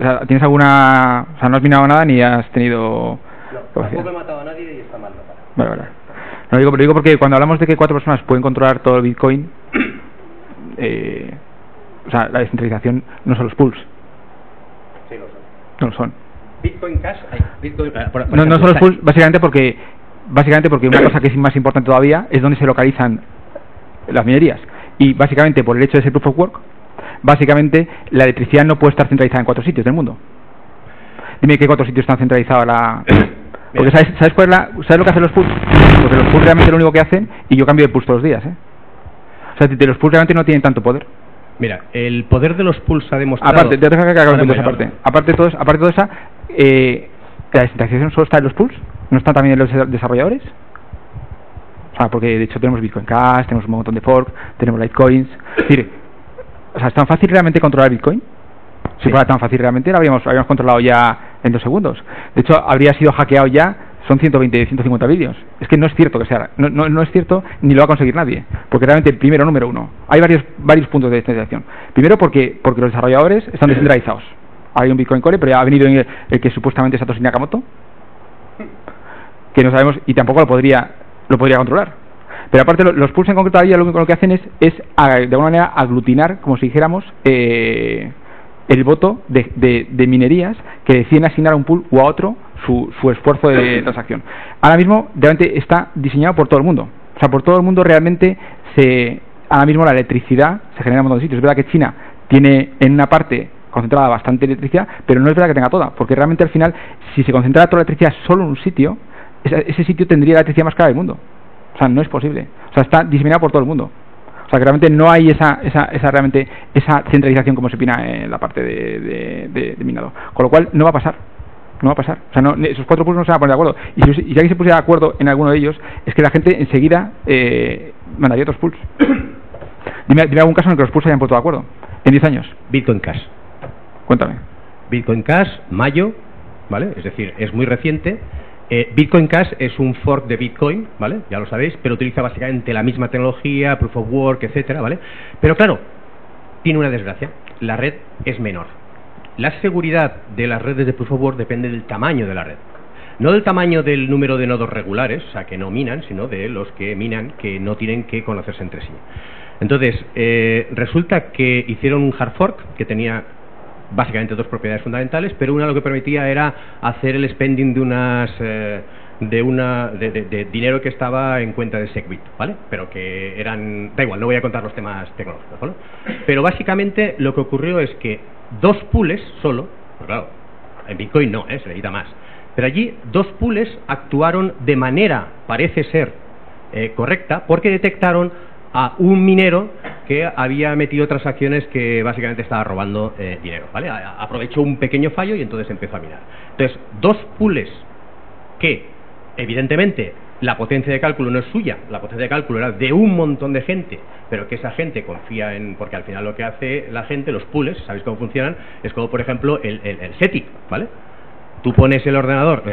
sea, ¿tienes alguna... O sea, no has minado nada ni has tenido... No, tampoco he matado a nadie y está mal no para. Vale. No, lo digo porque cuando hablamos de que 4 personas pueden controlar todo el Bitcoin, o sea, la descentralización no son los pools. Sí, lo son. No lo son. Bitcoin Cash, Bitcoin, no son los pools, básicamente porque una cosa que es más importante todavía es dónde se localizan las minerías. Y básicamente por el hecho de ser proof of work, básicamente la electricidad no puede estar centralizada en 4 sitios del mundo. Dime qué 4 sitios están centralizados porque ¿sabes lo que hacen los pools? Porque los pools realmente lo único que hacen, y yo cambio de pools todos los días, o sea, los pools realmente no tienen tanto poder. Mira, el poder de los pools ha demostrado... Aparte de todo eso, la descentralización solo está en los pools, no están también en los desarrolladores. O sea, porque de hecho tenemos Bitcoin Cash, tenemos un montón de forks, tenemos Litecoins. Es decir, o sea, ¿es tan fácil realmente controlar Bitcoin? Si fuera tan fácil realmente, lo habíamos controlado ya en 2 segundos. De hecho, habría sido hackeado ya, son 150 vídeos. Es que no es cierto que sea, no es cierto, ni lo va a conseguir nadie. Porque realmente, primero, número uno, hay varios puntos de descentralización. Primero, porque los desarrolladores están descentralizados. Hay un Bitcoin Core, pero ya ha venido el que supuestamente es Satoshi Nakamoto, que no sabemos, y tampoco lo podría controlar. Pero aparte, los pools en concreto ahí lo único que hacen es de alguna manera aglutinar, como si dijéramos, el voto de minerías que deciden asignar a un pool u a otro su esfuerzo de transacción. Ahora mismo realmente está diseñado por todo el mundo. O sea, por todo el mundo realmente ahora mismo la electricidad se genera en un montón de sitios. Es verdad que China tiene en una parte concentrada bastante electricidad, pero no es verdad que tenga toda, porque realmente al final, si se concentrara toda la electricidad solo en un sitio, ese sitio tendría la electricidad más cara del mundo. O sea, no es posible. O sea, está diseminado por todo el mundo. O sea, que realmente no hay realmente esa centralización como se opina en la parte de minado. Con lo cual, no va a pasar. No va a pasar. O sea, esos 4 pools no se van a poner de acuerdo. Y si alguien se pusiera de acuerdo en alguno de ellos, es que la gente enseguida mandaría otros pools. Dime algún caso en el que los pools se hayan puesto de acuerdo en 10 años. Bitcoin Cash. Cuéntame. Bitcoin Cash, mayo, ¿vale? Es decir, es muy reciente. Bitcoin Cash es un fork de Bitcoin, ¿vale? Ya lo sabéis, pero utiliza básicamente la misma tecnología, Proof of Work, etcétera, ¿vale? Pero claro, tiene una desgracia. La red es menor. La seguridad de las redes de Proof of Work depende del tamaño de la red. No del tamaño del número de nodos regulares, o sea, que no minan, sino de los que minan, que no tienen que conocerse entre sí. Entonces, resulta que hicieron un hard fork que tenía básicamente 2 propiedades fundamentales, pero una lo que permitía era hacer el spending de de dinero que estaba en cuenta de SegWit, ¿vale? Pero que eran, da igual, no voy a contar los temas tecnológicos, ¿vale? Pero básicamente lo que ocurrió es que 2 pools solo, pues claro, en Bitcoin no, se necesita más, pero allí 2 pools actuaron de manera, parece ser, correcta, porque detectaron a un minero que había metido transacciones que básicamente estaba robando dinero, ¿vale? Aprovechó un pequeño fallo y entonces empezó a minar. Entonces, 2 pools que, evidentemente, la potencia de cálculo no es suya, la potencia de cálculo era de un montón de gente, pero que esa gente confía en... Porque al final lo que hace la gente, los pools, ¿sabéis cómo funcionan? Es como, por ejemplo, el SETI, ¿vale? Tú pones el ordenador...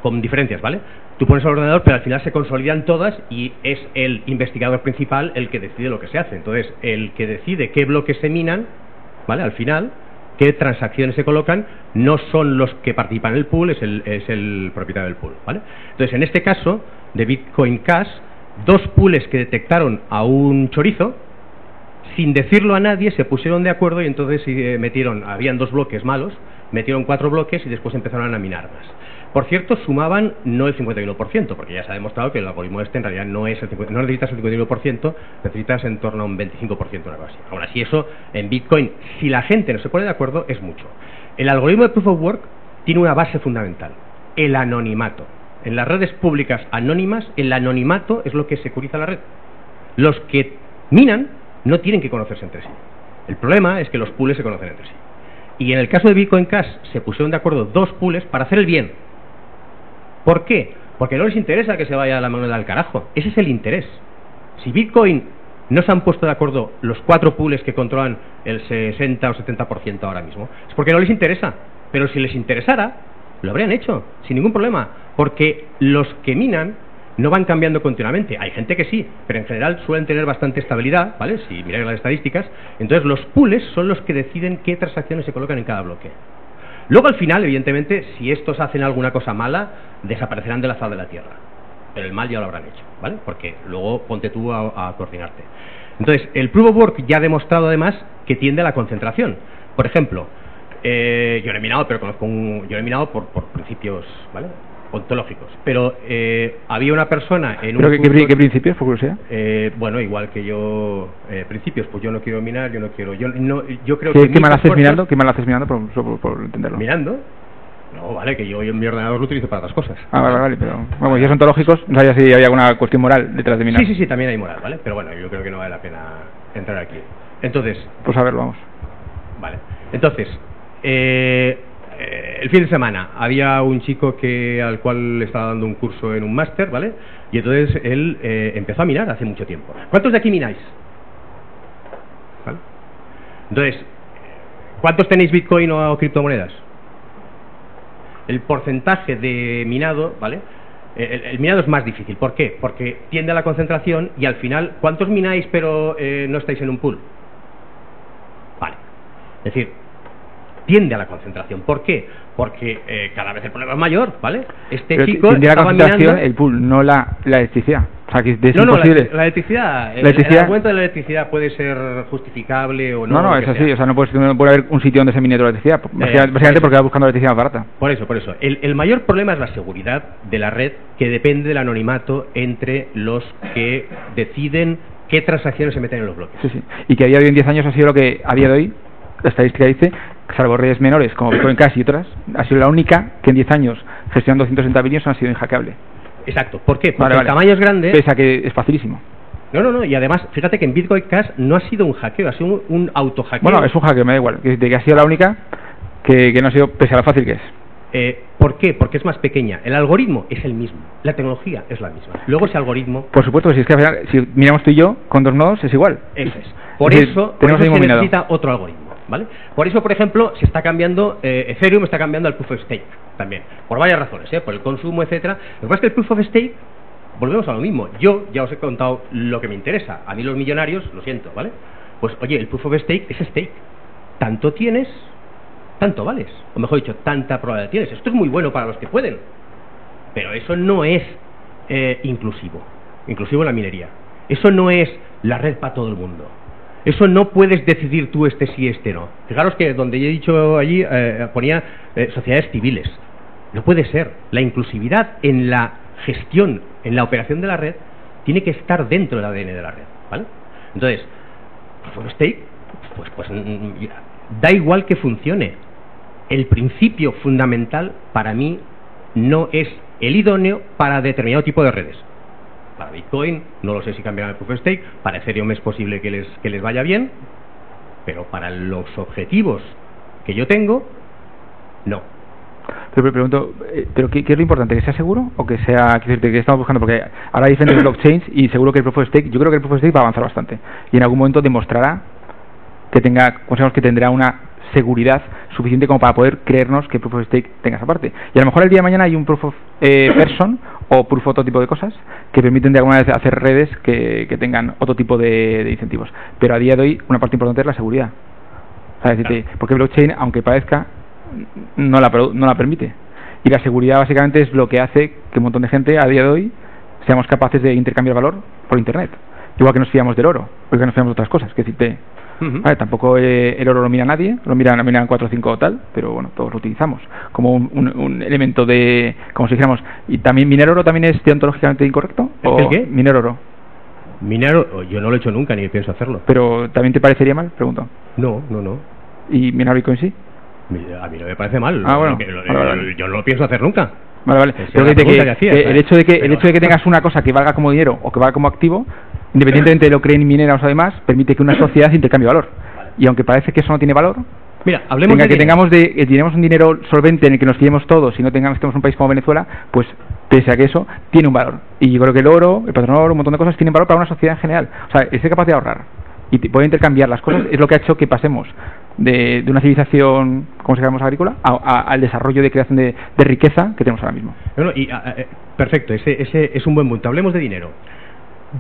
con diferencias, ¿vale? Tú pones el ordenador, pero al final se consolidan todas y es el investigador principal el que decide lo que se hace. Entonces, el que decide qué bloques se minan, ¿vale? Al final, qué transacciones se colocan, no son los que participan en el pool, es el propietario del pool, ¿vale? Entonces, en este caso, de Bitcoin Cash, 2 pools que detectaron a un chorizo, sin decirlo a nadie, se pusieron de acuerdo y entonces habían 2 bloques malos, metieron 4 bloques y después empezaron a minar más. Por cierto, sumaban no el 51%, porque ya se ha demostrado que el algoritmo en realidad no necesitas el 51%, necesitas en torno a un 25% o algo así. Aún así, eso en Bitcoin, si la gente no se pone de acuerdo, es mucho. El algoritmo de Proof of Work tiene una base fundamental, el anonimato. En las redes públicas anónimas, el anonimato es lo que securiza la red. Los que minan no tienen que conocerse entre sí. El problema es que los pools se conocen entre sí. Y en el caso de Bitcoin Cash se pusieron de acuerdo 2 pools para hacer el bien. ¿Por qué? Porque no les interesa que se vaya la moneda al carajo. Ese es el interés. Si Bitcoin no se han puesto de acuerdo los 4 pools que controlan el 60 o 70% ahora mismo, es porque no les interesa. Pero si les interesara, lo habrían hecho, sin ningún problema. Porque los que minan no van cambiando continuamente. Hay gente que sí, pero en general suelen tener bastante estabilidad, ¿vale? Si miráis las estadísticas. Entonces los pools son los que deciden qué transacciones se colocan en cada bloque. Luego al final, evidentemente, si estos hacen alguna cosa mala, desaparecerán de la faz de la Tierra. Pero el mal ya lo habrán hecho, ¿vale? Porque luego ponte tú a coordinarte. Entonces, el Proof of Work ya ha demostrado además que tiende a la concentración. Por ejemplo, yo no he minado, pero conozco yo no he minado por principios, ¿vale? Ontológicos. Pero había una persona en ¿Pero qué principios, por curiosidad? Bueno, igual que yo, principios, pues yo no quiero minar, yo creo que... ¿Qué mal haces minando? ¿Qué mal haces minando, por entenderlo? ¿Mirando? No, vale, que yo mi ordenador lo utilizo para otras cosas. Ah, vale, pero... Bueno, si son ontológicos, no sabía si había alguna cuestión moral detrás de minar. Sí, también hay moral, ¿vale? Pero bueno, yo creo que no vale la pena entrar aquí. Entonces... Pues a ver, vamos. Vale. Entonces, el fin de semana había un chico al cual le estaba dando un curso en un máster, ¿vale? Y entonces él empezó a minar hace mucho tiempo. ¿Cuántos de aquí mináis? ¿Vale? Entonces, ¿cuántos tenéis Bitcoin o criptomonedas? El porcentaje de minado, ¿vale? El minado es más difícil. ¿Por qué? Porque tiende a la concentración y al final, ¿cuántos mináis pero no estáis en un pool? Vale. Es decir, tiende a la concentración. ¿Por qué? Porque cada vez el problema es mayor, ¿vale? Este chico tiende a la concentración minando... el pool, no la electricidad. O sea, que es no, imposible. La electricidad. El argumento de la electricidad puede ser justificable o no. No, es así. O sea, no puede haber un sitio donde se mine toda la electricidad. Básicamente porque va buscando electricidad más barata. Por eso. El mayor problema es la seguridad de la red, que depende del anonimato entre los que deciden qué transacciones se meten en los bloques. Sí, sí. Y que a día de hoy, en 10 años, ha sido lo que a día de hoy, la estadística dice, salvo redes menores como Bitcoin Cash y otras, ha sido la única que en 10 años, gestionando 260 billones, ha sido inhackeable. Exacto. ¿Por qué? Porque el tamaño es grande. Pese a que es facilísimo. No, y además, fíjate que en Bitcoin Cash no ha sido un hackeo, ha sido un auto-hackeo. Bueno, es un hackeo, me da igual, que ha sido la única que no ha sido, pese a lo fácil que es. ¿Por qué? Porque es más pequeña. El algoritmo es el mismo, la tecnología es la misma. Luego ese algoritmo... Por supuesto, si es que al final, si miramos tú y yo, con 2 nodos es igual. Eso es. Por eso se necesita otro algoritmo, ¿vale? Por eso, por ejemplo, se está cambiando, Ethereum está cambiando al Proof of Stake también, por varias razones, por el consumo, etcétera. Lo que pasa es que el Proof of Stake, volvemos a lo mismo. Yo ya os he contado lo que me interesa. A mí los millonarios, lo siento, ¿vale? Pues oye, el Proof of Stake es stake. Tanto tienes, tanto vales. O mejor dicho, tanta probabilidad tienes. Esto es muy bueno para los que pueden. Pero eso no es inclusivo. Inclusivo en la minería. Eso no es la red para todo el mundo. Eso no puedes decidir tú este sí, este no. Fijaros que donde yo he dicho allí, ponía sociedades civiles. No puede ser. La inclusividad en la gestión, en la operación de la red, tiene que estar dentro del ADN de la red, ¿vale? Entonces, Proof of Stake, pues da igual que funcione. El principio fundamental para mí no es el idóneo para determinado tipo de redes. Para Bitcoin, no lo sé si cambiarán el Proof of Stake. Para Ethereum es posible que les vaya bien, pero para los objetivos que yo tengo, no. Pero pregunto, ¿pero qué es lo importante? ¿Que sea seguro o que sea, que estamos buscando? Porque ahora hay diferentes blockchains y seguro que el Proof of Stake, yo creo que el Proof of Stake va a avanzar bastante y en algún momento demostrará que consideramos que tendrá una seguridad suficiente como para poder creernos que el Proof of Stake tenga esa parte. Y a lo mejor el día de mañana hay un Proof of Person o Proof of otro tipo de cosas que permiten de alguna vez hacer redes que tengan otro tipo de incentivos. Pero a día de hoy una parte importante es la seguridad. O sea, decirte, porque blockchain, aunque parezca, no la permite. Y la seguridad básicamente es lo que hace que un montón de gente a día de hoy seamos capaces de intercambiar valor por internet. Igual que nos fiamos del oro, porque nos fiamos de otras cosas. Que decirte, vale, tampoco el oro lo mira nadie, lo miran 4 o 5 o tal, pero bueno, todos lo utilizamos como un elemento de, como si dijéramos. ¿Y también minar oro también es deontológicamente incorrecto? ¿El qué? Minar oro. Minar oro, yo no lo he hecho nunca ni pienso hacerlo. ¿Pero también te parecería mal? Pregunto. No. ¿Y minar Bitcoin sí? A mí no me parece mal. Bueno. Vale. Yo no lo pienso hacer nunca. Vale. Pero el hecho de que tengas una cosa que valga como dinero o que valga como activo, independientemente de lo que creen mineros o demás, permite que una sociedad intercambie valor. Y aunque parece que eso no tiene valor, mira, hablemos de que tengamos un dinero solvente en el que nos fiemos todos y no tengamos un país como Venezuela, pues pese a que eso tiene un valor. Y yo creo que el oro, el patrón oro, un montón de cosas tienen valor para una sociedad en general. O sea, ser capaz de ahorrar y poder intercambiar las cosas es lo que ha hecho que pasemos de una civilización, como se llama, agrícola, al desarrollo de creación de riqueza que tenemos ahora mismo. Bueno, perfecto, ese es un buen punto. Hablemos de dinero.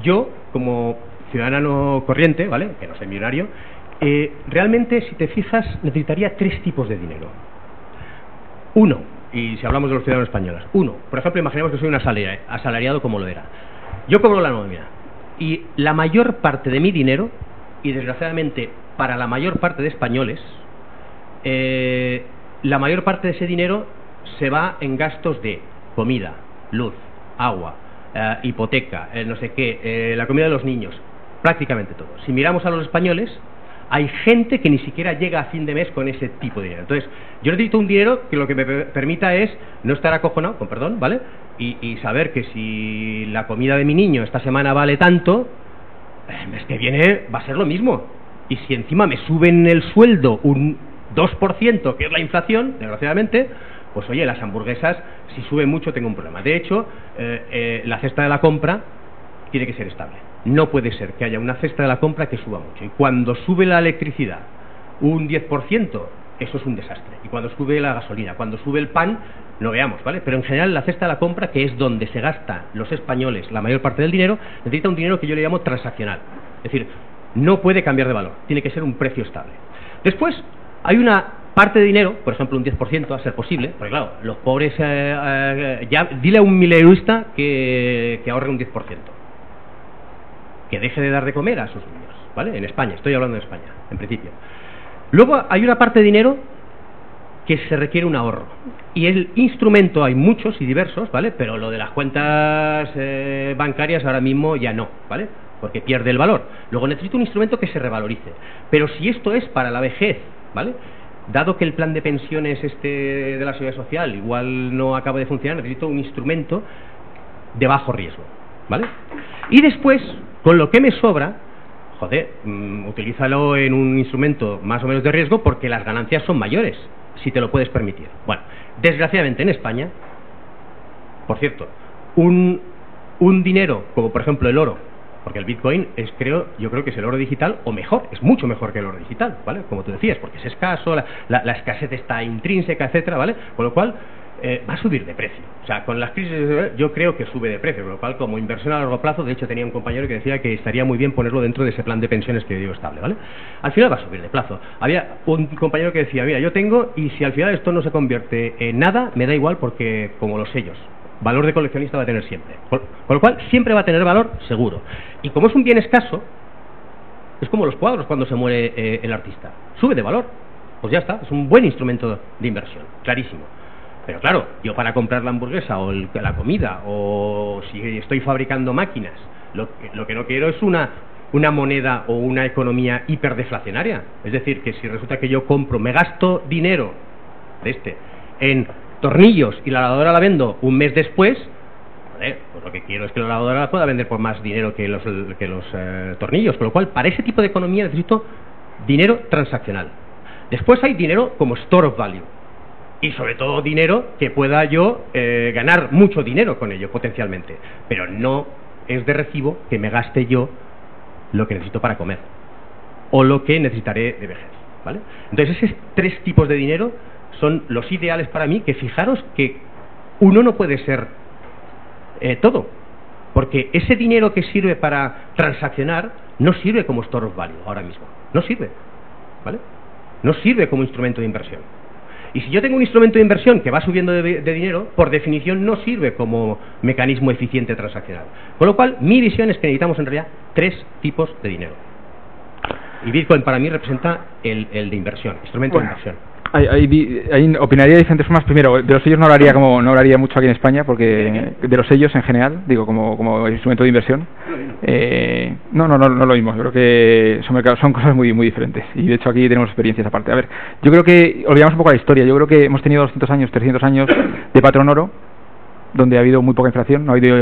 Yo, como ciudadano corriente, ¿vale?, que no soy millonario, realmente, si te fijas, necesitaría 3 tipos de dinero. Uno, y si hablamos de los ciudadanos españoles, por ejemplo, imaginemos que soy un asalariado como lo era. Yo cobro la nómina y la mayor parte de mi dinero, y desgraciadamente para la mayor parte de españoles, la mayor parte de ese dinero se va en gastos de comida, luz, agua, hipoteca, no sé qué, la comida de los niños, prácticamente todo. Si miramos a los españoles, hay gente que ni siquiera llega a fin de mes con ese tipo de dinero. Entonces, yo necesito un dinero que lo que me permita es no estar acojonado, con perdón, ¿vale? Y saber que si la comida de mi niño esta semana vale tanto, el mes que viene va a ser lo mismo. Y si encima me suben el sueldo un 2%, que es la inflación, desgraciadamente, pues oye, las hamburguesas, si suben mucho tengo un problema. De hecho, la cesta de la compra tiene que ser estable. No puede ser que haya una cesta de la compra que suba mucho. Y cuando sube la electricidad un 10%, eso es un desastre. Y cuando sube la gasolina, cuando sube el pan, no veamos, ¿vale? Pero en general la cesta de la compra, que es donde se gasta los españoles la mayor parte del dinero, necesita un dinero que yo le llamo transaccional. Es decir, no puede cambiar de valor, tiene que ser un precio estable. Después, hay una parte de dinero, por ejemplo un 10% a ser posible, porque claro, los pobres, ya dile a un mileurista que ahorre un 10%. Que deje de dar de comer a sus niños, ¿vale? En España, estoy hablando de España, en principio. Luego hay una parte de dinero que se requiere un ahorro. Y el instrumento hay muchos y diversos, ¿vale? Pero lo de las cuentas bancarias ahora mismo ya no, ¿vale? porque pierde el valor. Luego necesito un instrumento que se revalorice. Pero si esto es para la vejez, ¿vale? Dado que el plan de pensiones de la Seguridad Social igual no acaba de funcionar, necesito un instrumento de bajo riesgo, ¿vale? Y después, con lo que me sobra, joder, utilízalo en un instrumento más o menos de riesgo porque las ganancias son mayores, si te lo puedes permitir. Bueno, desgraciadamente en España, por cierto, un dinero como por ejemplo el oro, porque el Bitcoin yo creo que es el oro digital, o mejor, es mucho mejor que el oro digital, ¿vale? Como tú decías, porque es escaso, la escasez está intrínseca, etcétera, ¿vale? Con lo cual va a subir de precio. O sea, con las crisis yo creo que sube de precio, con lo cual como inversión a largo plazo, de hecho tenía un compañero que decía que estaría muy bien ponerlo dentro de ese plan de pensiones que digo estable, ¿vale? Al final va a subir de plazo. Había un compañero que decía, mira, yo tengo, y si al final esto no se convierte en nada, me da igual porque como los sellos, valor de coleccionista va a tener siempre. Con lo cual siempre va a tener valor seguro. Y como es un bien escaso, es como los cuadros cuando se muere el artista. Sube de valor. Pues ya está, es un buen instrumento de inversión, clarísimo. Pero claro, yo para comprar la hamburguesa o la comida, o si estoy fabricando máquinas, lo que no quiero es una moneda o una economía hiperdeflacionaria. Es decir, que si resulta que yo compro, me gasto dinero en tornillos y la lavadora la vendo un mes después, pues lo que quiero es que la lavadora la pueda vender por más dinero que los tornillos. Con lo cual, para ese tipo de economía necesito dinero transaccional. Después hay dinero como store of value. Y sobre todo dinero que pueda yo ganar mucho dinero con ello potencialmente. Pero no es de recibo que me gaste yo lo que necesito para comer. O lo que necesitaré de vejez, ¿vale? Entonces esos tres tipos de dinero son los ideales para mí, que fijaros que uno no puede ser todo, porque ese dinero que sirve para transaccionar no sirve como store of value ahora mismo, no sirve, ¿vale? No sirve como instrumento de inversión. Y si yo tengo un instrumento de inversión que va subiendo de dinero, por definición no sirve como mecanismo eficiente transaccional. Con lo cual, mi visión es que necesitamos en realidad tres tipos de dinero. Y Bitcoin para mí representa el de inversión, instrumento de inversión. Opinaría de diferentes formas. Primero, de los sellos no hablaría mucho aquí en España, porque de los sellos en general, digo, como instrumento de inversión, no lo mismo. Yo creo que son cosas muy diferentes, y de hecho aquí tenemos experiencias aparte. A ver, yo creo que olvidamos un poco la historia. Yo creo que hemos tenido 200 años, 300 años de patrón oro, donde ha habido muy poca inflación, no ha habido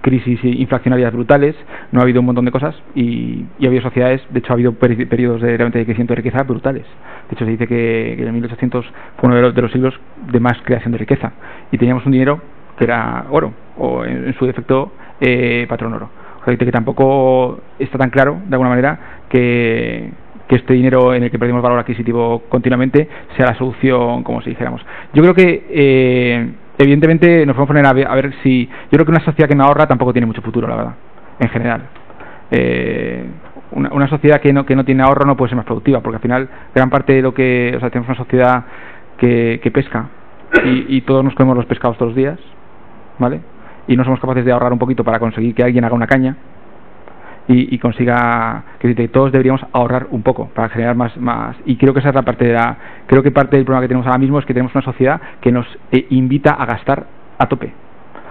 crisis inflacionarias brutales, no ha habido un montón de cosas, y ha habido sociedades, de hecho ha habido periodos realmente de crecimiento de riqueza brutales. De hecho se dice que en 1800 fue uno de los siglos de más creación de riqueza, y teníamos un dinero que era oro, o en su defecto patrón oro. O sea, que tampoco está tan claro, de alguna manera, que este dinero en el que perdemos valor adquisitivo continuamente sea la solución, como si dijéramos. Yo creo que evidentemente nos podemos poner a ver si... Yo creo que una sociedad que no ahorra tampoco tiene mucho futuro, la verdad, en general. Una sociedad que no tiene ahorro no puede ser más productiva, porque al final gran parte de lo que... O sea, tenemos una sociedad que pesca, y todos nos comemos los pescados todos los días, ¿vale? Y no somos capaces de ahorrar un poquito para conseguir que alguien haga una caña y consiga... que todos deberíamos ahorrar un poco para generar más. Y creo que esa es la parte creo que parte del problema que tenemos ahora mismo es que tenemos una sociedad que nos invita a gastar a tope.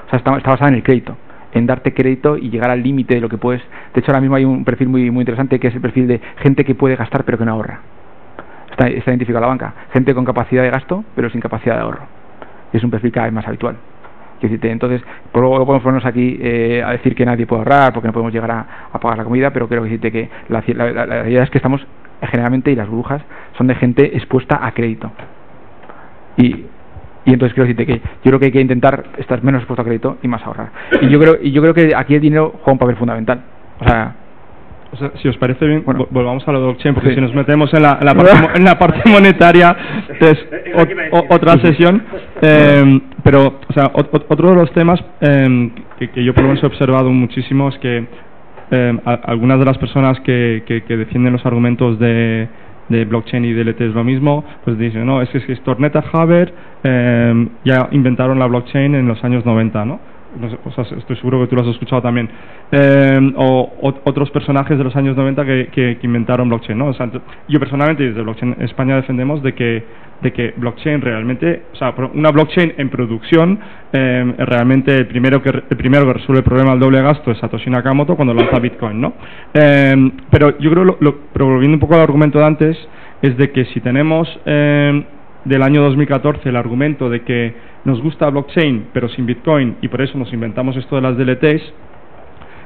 O sea, está basada en el crédito, en darte crédito y llegar al límite de lo que puedes. De hecho, ahora mismo hay un perfil muy interesante, que es el perfil de gente que puede gastar pero que no ahorra. Está identificado la banca. Gente con capacidad de gasto pero sin capacidad de ahorro. Y es un perfil cada vez más habitual. Entonces, luego podemos ponernos aquí a decir que nadie puede ahorrar porque no podemos llegar a pagar la comida, pero creo que la idea es que estamos generalmente, y las burbujas son de gente expuesta a crédito. Y entonces quiero decirte que yo creo que hay que intentar estar menos expuesto a crédito y más ahorrar. Y yo creo que aquí el dinero juega un papel fundamental. O sea, si os parece bien, bueno, volvamos a lo de blockchain, porque si nos metemos en la parte monetaria es otra sesión. Pero, o sea, otro de los temas que yo por lo menos he observado muchísimo es que algunas de las personas que defienden los argumentos de blockchain y DLT es lo mismo, pues dicen, no, es que Stornetta Haber ya inventaron la blockchain en los años 90, ¿no? no sé, o sea, estoy seguro que tú lo has escuchado también, otros personajes de los años 90 que inventaron blockchain, ¿no? O sea, yo personalmente desde Blockchain España defendemos de que blockchain realmente, o sea, una blockchain en producción, realmente el primero que resuelve el problema del doble gasto es Satoshi Nakamoto cuando lanza Bitcoin, ¿no? Pero yo creo, pero volviendo un poco al argumento de antes, es de que si tenemos del año 2014 el argumento de que nos gusta blockchain pero sin Bitcoin y por eso nos inventamos esto de las DLTs,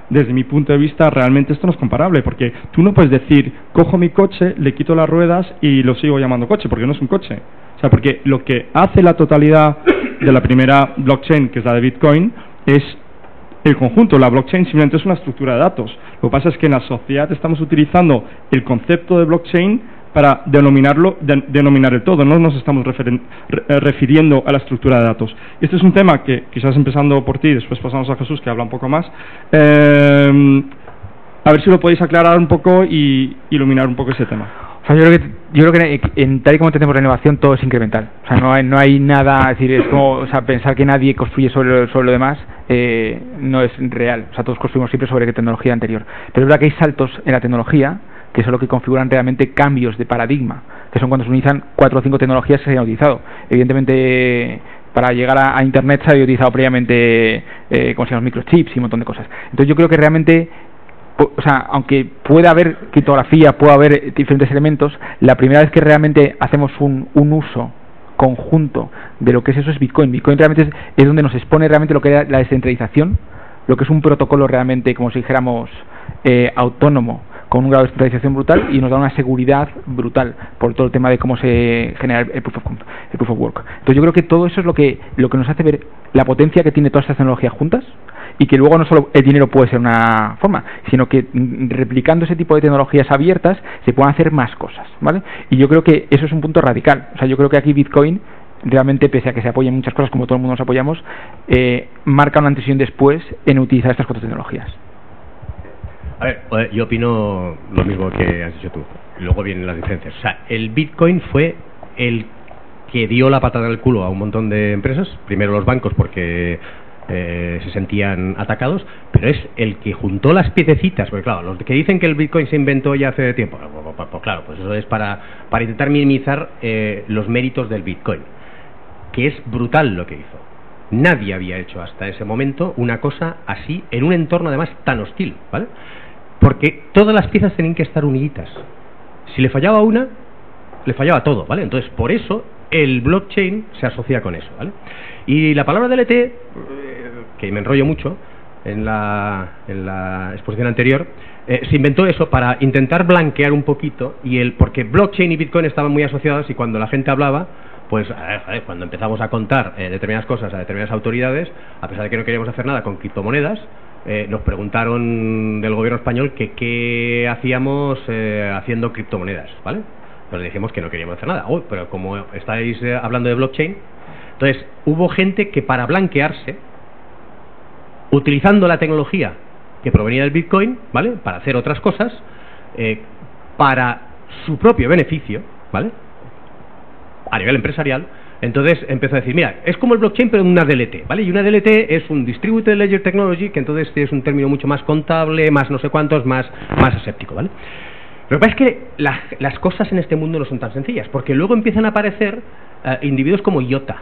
desde mi punto de vista realmente esto no es comparable, porque tú no puedes decir cojo mi coche, le quito las ruedas y lo sigo llamando coche, porque no es un coche. O sea, porque lo que hace la totalidad de la primera blockchain, que es la de Bitcoin, es el conjunto. La blockchain simplemente es una estructura de datos. Lo que pasa es que en la sociedad estamos utilizando el concepto de blockchain para denominar el todo, no nos estamos refiriendo a la estructura de datos. Y este es un tema que, quizás empezando por ti, después pasamos a Jesús, que habla un poco más, a ver si lo podéis aclarar un poco y iluminar un poco ese tema. O sea, yo creo que tal y como entendemos la innovación, todo es incremental. O sea, no hay nada, es decir, es como, o sea, pensar que nadie construye sobre lo demás no es real. O sea, todos construimos siempre sobre tecnología anterior. Pero es verdad que hay saltos en la tecnología que son lo que configuran realmente cambios de paradigma, que son cuando se utilizan 4 o 5 tecnologías que se hayan utilizado. Evidentemente, para llegar a Internet se había utilizado previamente como se llaman microchips y un montón de cosas. Entonces yo creo que realmente, o sea, aunque pueda haber criptografía, pueda haber diferentes elementos, la primera vez que realmente hacemos un uso conjunto de lo que es eso es Bitcoin. Bitcoin realmente es donde nos expone realmente lo que es la descentralización, lo que es un protocolo realmente, como si dijéramos, autónomo, con un grado de descentralización brutal y nos da una seguridad brutal por todo el tema de cómo se genera el proof of work. Entonces yo creo que todo eso es lo que nos hace ver la potencia que tiene todas estas tecnologías juntas, y que luego no solo el dinero puede ser una forma, sino que replicando ese tipo de tecnologías abiertas se pueden hacer más cosas, ¿vale? Y yo creo que eso es un punto radical. O sea, yo creo que aquí Bitcoin realmente, pese a que se apoya en muchas cosas como todo el mundo nos apoyamos, marca una antes y un después en utilizar estas 4 tecnologías. A ver, yo opino lo mismo que has dicho tú. Luego vienen las diferencias. O sea, el Bitcoin fue el que dio la patada en el culo a un montón de empresas. Primero los bancos porque se sentían atacados, pero es el que juntó las piececitas. Porque claro, los que dicen que el Bitcoin se inventó ya hace tiempo, pues claro, pues eso es para intentar minimizar los méritos del Bitcoin, que es brutal lo que hizo. Nadie había hecho hasta ese momento una cosa así en un entorno además tan hostil, ¿vale? Porque todas las piezas tenían que estar uniditas. Si le fallaba una, le fallaba todo, ¿vale? Entonces, por eso el blockchain se asocia con eso, ¿vale? Y la palabra DLT, que me enrollo mucho en la exposición anterior, se inventó eso para intentar blanquear un poquito, porque blockchain y Bitcoin estaban muy asociados, y cuando la gente hablaba, pues cuando empezamos a contar determinadas cosas a determinadas autoridades, a pesar de que no queríamos hacer nada con criptomonedas, nos preguntaron del gobierno español que qué hacíamos haciendo criptomonedas, ¿vale? Pues dijimos que no queríamos hacer nada. Pero como estáis hablando de blockchain, entonces hubo gente que para blanquearse, utilizando la tecnología que provenía del Bitcoin, ¿vale?, para hacer otras cosas, para su propio beneficio, ¿vale?, a nivel empresarial. Entonces empezó a decir, mira, es como el blockchain pero en una DLT, ¿vale? Y una DLT es un Distributed Ledger Technology, que entonces es un término mucho más contable, más no sé cuántos, más aséptico, ¿vale? Lo que pasa es que las cosas en este mundo no son tan sencillas, porque luego empiezan a aparecer individuos como IOTA,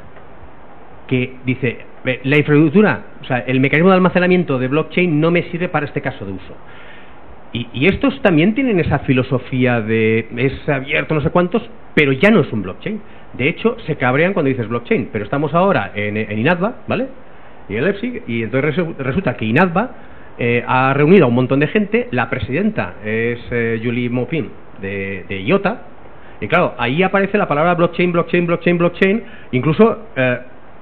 que dice, la infraestructura, o sea, el mecanismo de almacenamiento de blockchain no me sirve para este caso de uso. Y estos también tienen esa filosofía de es abierto no sé cuántos, pero ya no es un blockchain. De hecho, se cabrean cuando dices blockchain, pero estamos ahora en INATBA, ¿vale?, y en Leipzig, y entonces resulta que INATBA ha reunido a un montón de gente. La presidenta es Julie Maupin de IOTA, y claro, ahí aparece la palabra blockchain, incluso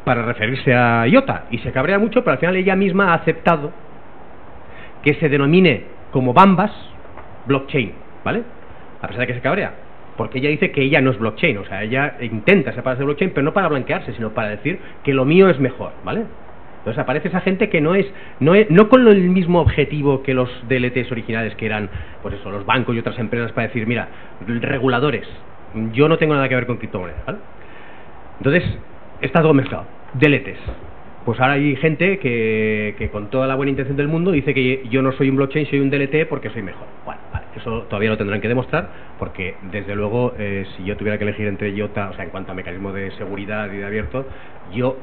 para referirse a IOTA, y se cabrea mucho, pero al final ella misma ha aceptado que se denomine como Bambas blockchain, ¿vale? A pesar de que se cabrea, porque ella dice que ella no es blockchain, o sea, ella intenta separarse de blockchain, pero no para blanquearse, sino para decir que lo mío es mejor, ¿vale? Entonces aparece esa gente que no con el mismo objetivo que los DLTs originales, que eran, pues eso, los bancos y otras empresas, para decir, mira, reguladores, yo no tengo nada que ver con criptomonedas, ¿vale? Entonces está todo mezclado. DLTs, Pues ahora hay gente que con toda la buena intención del mundo dice que yo no soy un blockchain, soy un DLT porque soy mejor. Bueno, vale, eso todavía lo tendrán que demostrar, porque desde luego si yo tuviera que elegir entre IOTA, o sea, en cuanto a mecanismo de seguridad y de abierto, yo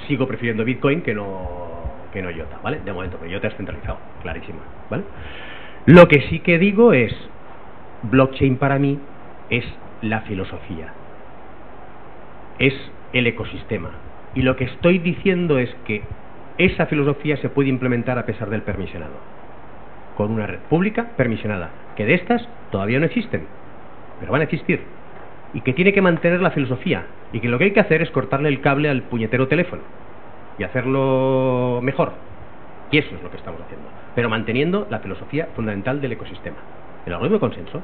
sigo prefiriendo Bitcoin que no IOTA, ¿vale? De momento, porque IOTA es centralizado, clarísimo, ¿vale? Lo que sí que digo es, blockchain para mí es la filosofía, es el ecosistema. Y lo que estoy diciendo es que esa filosofía se puede implementar a pesar del permisionado, con una red pública permisionada, que de estas todavía no existen, pero van a existir, y que tiene que mantener la filosofía, y que lo que hay que hacer es cortarle el cable al puñetero teléfono y hacerlo mejor. Y eso es lo que estamos haciendo, pero manteniendo la filosofía fundamental del ecosistema, el algoritmo de consenso.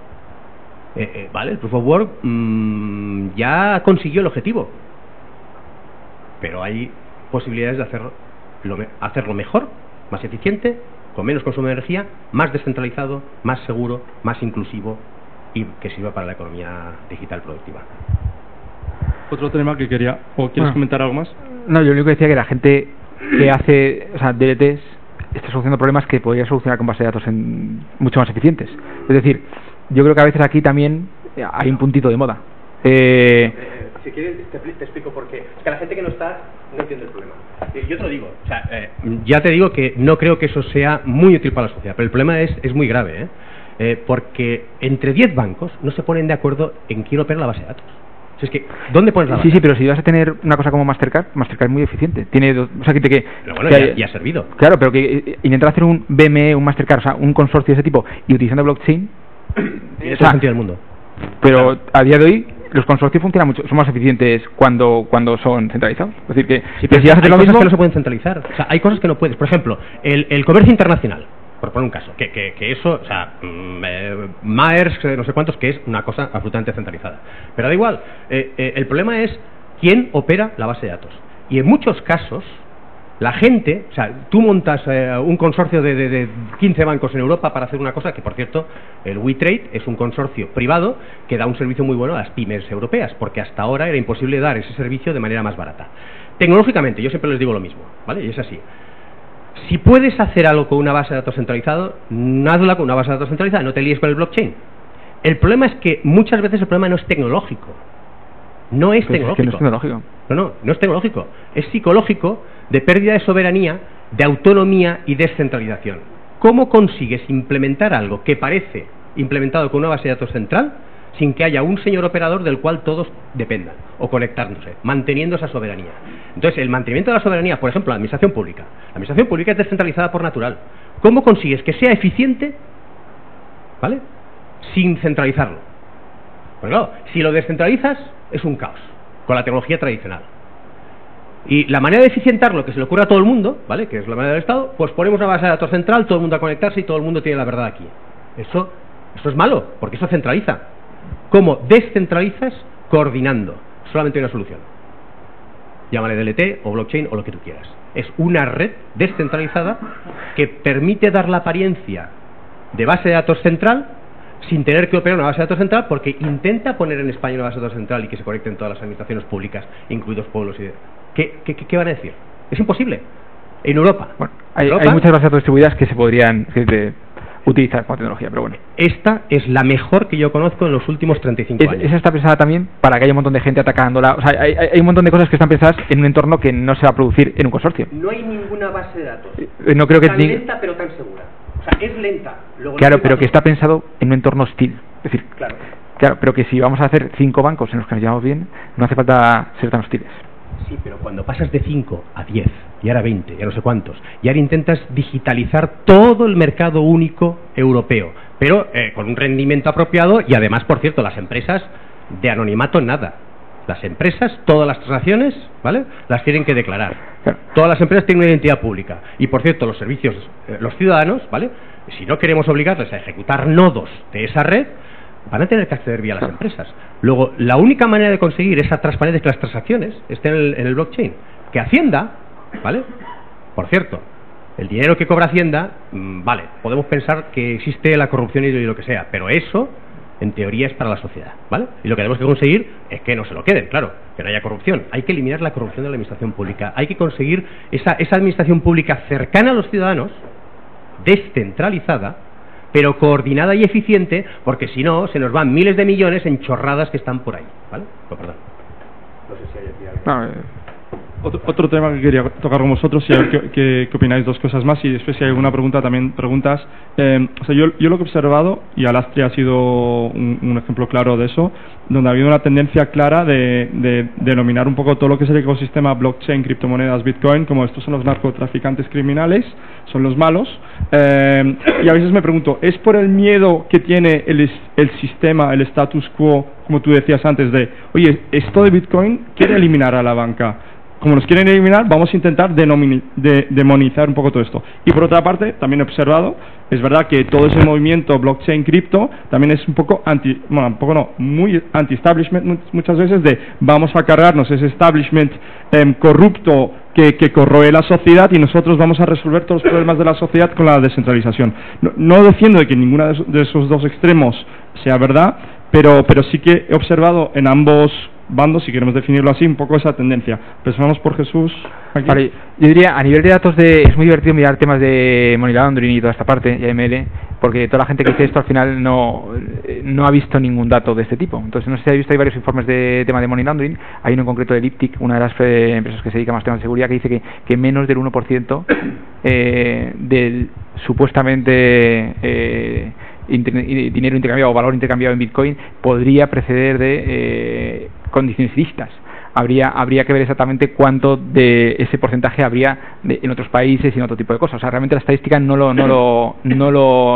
Vale, el Proof of Work ya consiguió el objetivo, pero hay posibilidades de hacerlo mejor, más eficiente, con menos consumo de energía, más descentralizado, más seguro, más inclusivo y que sirva para la economía digital productiva. Otro tema que quería... ¿O quieres comentar algo más? No, yo lo único que decía que la gente que hace, o sea, DLTs está solucionando problemas que podría solucionar con bases de datos mucho más eficientes. Es decir, yo creo que a veces aquí también hay un puntito de moda. Si quieres te explico por qué. Es que la gente que no está no entiende el problema. Yo te lo digo, o sea, ya te digo que no creo que eso sea muy útil para la sociedad, pero el problema es muy grave, porque entre 10 bancos no se ponen de acuerdo en quién opera la base de datos. O sea, es que, ¿dónde pones la base? Sí, pero si vas a tener una cosa como Mastercard es muy eficiente. Tiene o sea, pero bueno, ya ha servido. Claro, pero que intentar hacer un BME, un Mastercard, o sea, un consorcio de ese tipo y utilizando blockchain... Tiene todo el sentido del mundo. Pero claro, a día de hoy los consorcios funcionan mucho, son más eficientes cuando son centralizados. Es decir, que, sí, pero si vas a hacer lo hay mismo, cosas que no se pueden centralizar. O sea, hay cosas que no puedes. Por ejemplo, el comercio internacional, por poner un caso, que eso, o sea, Maersk, no sé cuántos, que es una cosa absolutamente centralizada. Pero da igual, el problema es quién opera la base de datos. Y en muchos casos, la gente, o sea, tú montas un consorcio de 15 bancos en Europa para hacer una cosa que, por cierto, el WeTrade es un consorcio privado que da un servicio muy bueno a las pymes europeas, porque hasta ahora era imposible dar ese servicio de manera más barata. Tecnológicamente, yo siempre les digo lo mismo, ¿vale? Y es así. Si puedes hacer algo con una base de datos centralizado, hazla con una base de datos centralizada, no te líes con el blockchain. El problema es que muchas veces el problema no es tecnológico. No es tecnológico. Es que no es tecnológico. No es tecnológico. Es psicológico, de pérdida de soberanía, de autonomía y descentralización. ¿Cómo consigues implementar algo que parece implementado con una base de datos central sin que haya un señor operador del cual todos dependan o conectándose, manteniendo esa soberanía? Entonces, el mantenimiento de la soberanía, por ejemplo, la administración pública. La administración pública es descentralizada por natural. ¿Cómo consigues que sea eficiente, ¿vale?, sin centralizarlo? Pues claro, si lo descentralizas es un caos con la tecnología tradicional. Y la manera de eficientarlo, que se le ocurre a todo el mundo, ¿vale?, que es la manera del Estado, pues ponemos una base de datos central, todo el mundo a conectarse y todo el mundo tiene la verdad aquí. Eso es malo, porque eso centraliza. ¿Cómo descentralizas? Coordinando. Solamente hay una solución. Llámale DLT o blockchain o lo que tú quieras. Es una red descentralizada que permite dar la apariencia de base de datos central sin tener que operar una base de datos central, porque intenta poner en España una base de datos central y que se conecten todas las administraciones públicas, incluidos pueblos y... ¿Qué van a decir? Es imposible. En Europa. Bueno, hay muchas bases de datos distribuidas que se podrían utilizar como tecnología, pero bueno. Esta es la mejor que yo conozco en los últimos 35 años. Esa está pensada también para que haya un montón de gente atacándola. O sea, hay un montón de cosas que están pensadas en un entorno que no se va a producir en un consorcio. No hay ninguna base de datos no creo que tan lenta pero tan segura. O sea, es lenta. Luego claro, pero que está pensado en un entorno hostil. Es decir, claro, pero que si vamos a hacer 5 bancos en los que nos llevamos bien, no hace falta ser tan hostiles. Sí, pero cuando pasas de 5 a 10 y ahora 20, ya no sé cuántos, y ahora intentas digitalizar todo el mercado único europeo, pero con un rendimiento apropiado y además, por cierto, las empresas de anonimato nada. Las empresas, todas las transacciones, ¿vale?, las tienen que declarar. Claro. Todas las empresas tienen una identidad pública. Y por cierto, los servicios, los ciudadanos, ¿vale?, si no queremos obligarles a ejecutar nodos de esa red, van a tener que acceder vía las empresas. Luego, la única manera de conseguir esa transparencia es que las transacciones estén en el blockchain. Que Hacienda, ¿vale?, por cierto, el dinero que cobra Hacienda, vale, podemos pensar que existe la corrupción y lo que sea, pero eso en teoría es para la sociedad, ¿vale? Y lo que tenemos que conseguir es que no se lo queden, claro, que no haya corrupción. Hay que eliminar la corrupción de la administración pública. Hay que conseguir esa administración pública cercana a los ciudadanos, descentralizada, pero coordinada y eficiente, porque si no, se nos van miles de millones en chorradas que están por ahí, ¿vale? Pues perdón. No sé si hay aquí alguien. Otro tema que quería tocar con vosotros y a ver qué opináis, dos cosas más, y después si hay alguna pregunta también preguntas. O sea, yo lo que he observado, y Alastria ha sido un ejemplo claro de eso, donde ha habido una tendencia clara de denominar un poco todo lo que es el ecosistema blockchain, criptomonedas, bitcoin, como estos son los narcotraficantes criminales, son los malos, y a veces me pregunto, ¿es por el miedo que tiene el sistema, el status quo, como tú decías antes, de, oye, esto de bitcoin quiere eliminar a la banca? Como nos quieren eliminar, vamos a intentar demonizar un poco todo esto. Y por otra parte, también he observado, es verdad que todo ese movimiento blockchain cripto también es un poco muy anti-establishment muchas veces, de vamos a cargarnos ese establishment corrupto que corroe la sociedad y nosotros vamos a resolver todos los problemas de la sociedad con la descentralización. No defiendo de que ninguna de esos dos extremos sea verdad, pero sí que he observado en ambos bandos, si queremos definirlo así, un poco esa tendencia. Empezamos por Jesús. Aquí. Vale, yo diría, a nivel de datos, es muy divertido mirar temas de money laundering y toda esta parte, y AML, porque toda la gente que dice esto al final no ha visto ningún dato de este tipo. Entonces, no sé si habéis visto, hay varios informes de tema de money laundering. Hay uno en concreto de Elliptic, una de las empresas que se dedica más a temas de seguridad, que dice que menos del 1% del supuestamente dinero intercambiado o valor intercambiado en Bitcoin podría preceder de condiciones ilícitas. Habría que ver exactamente cuánto de ese porcentaje habría en otros países y en otro tipo de cosas. O sea, realmente la estadística no lo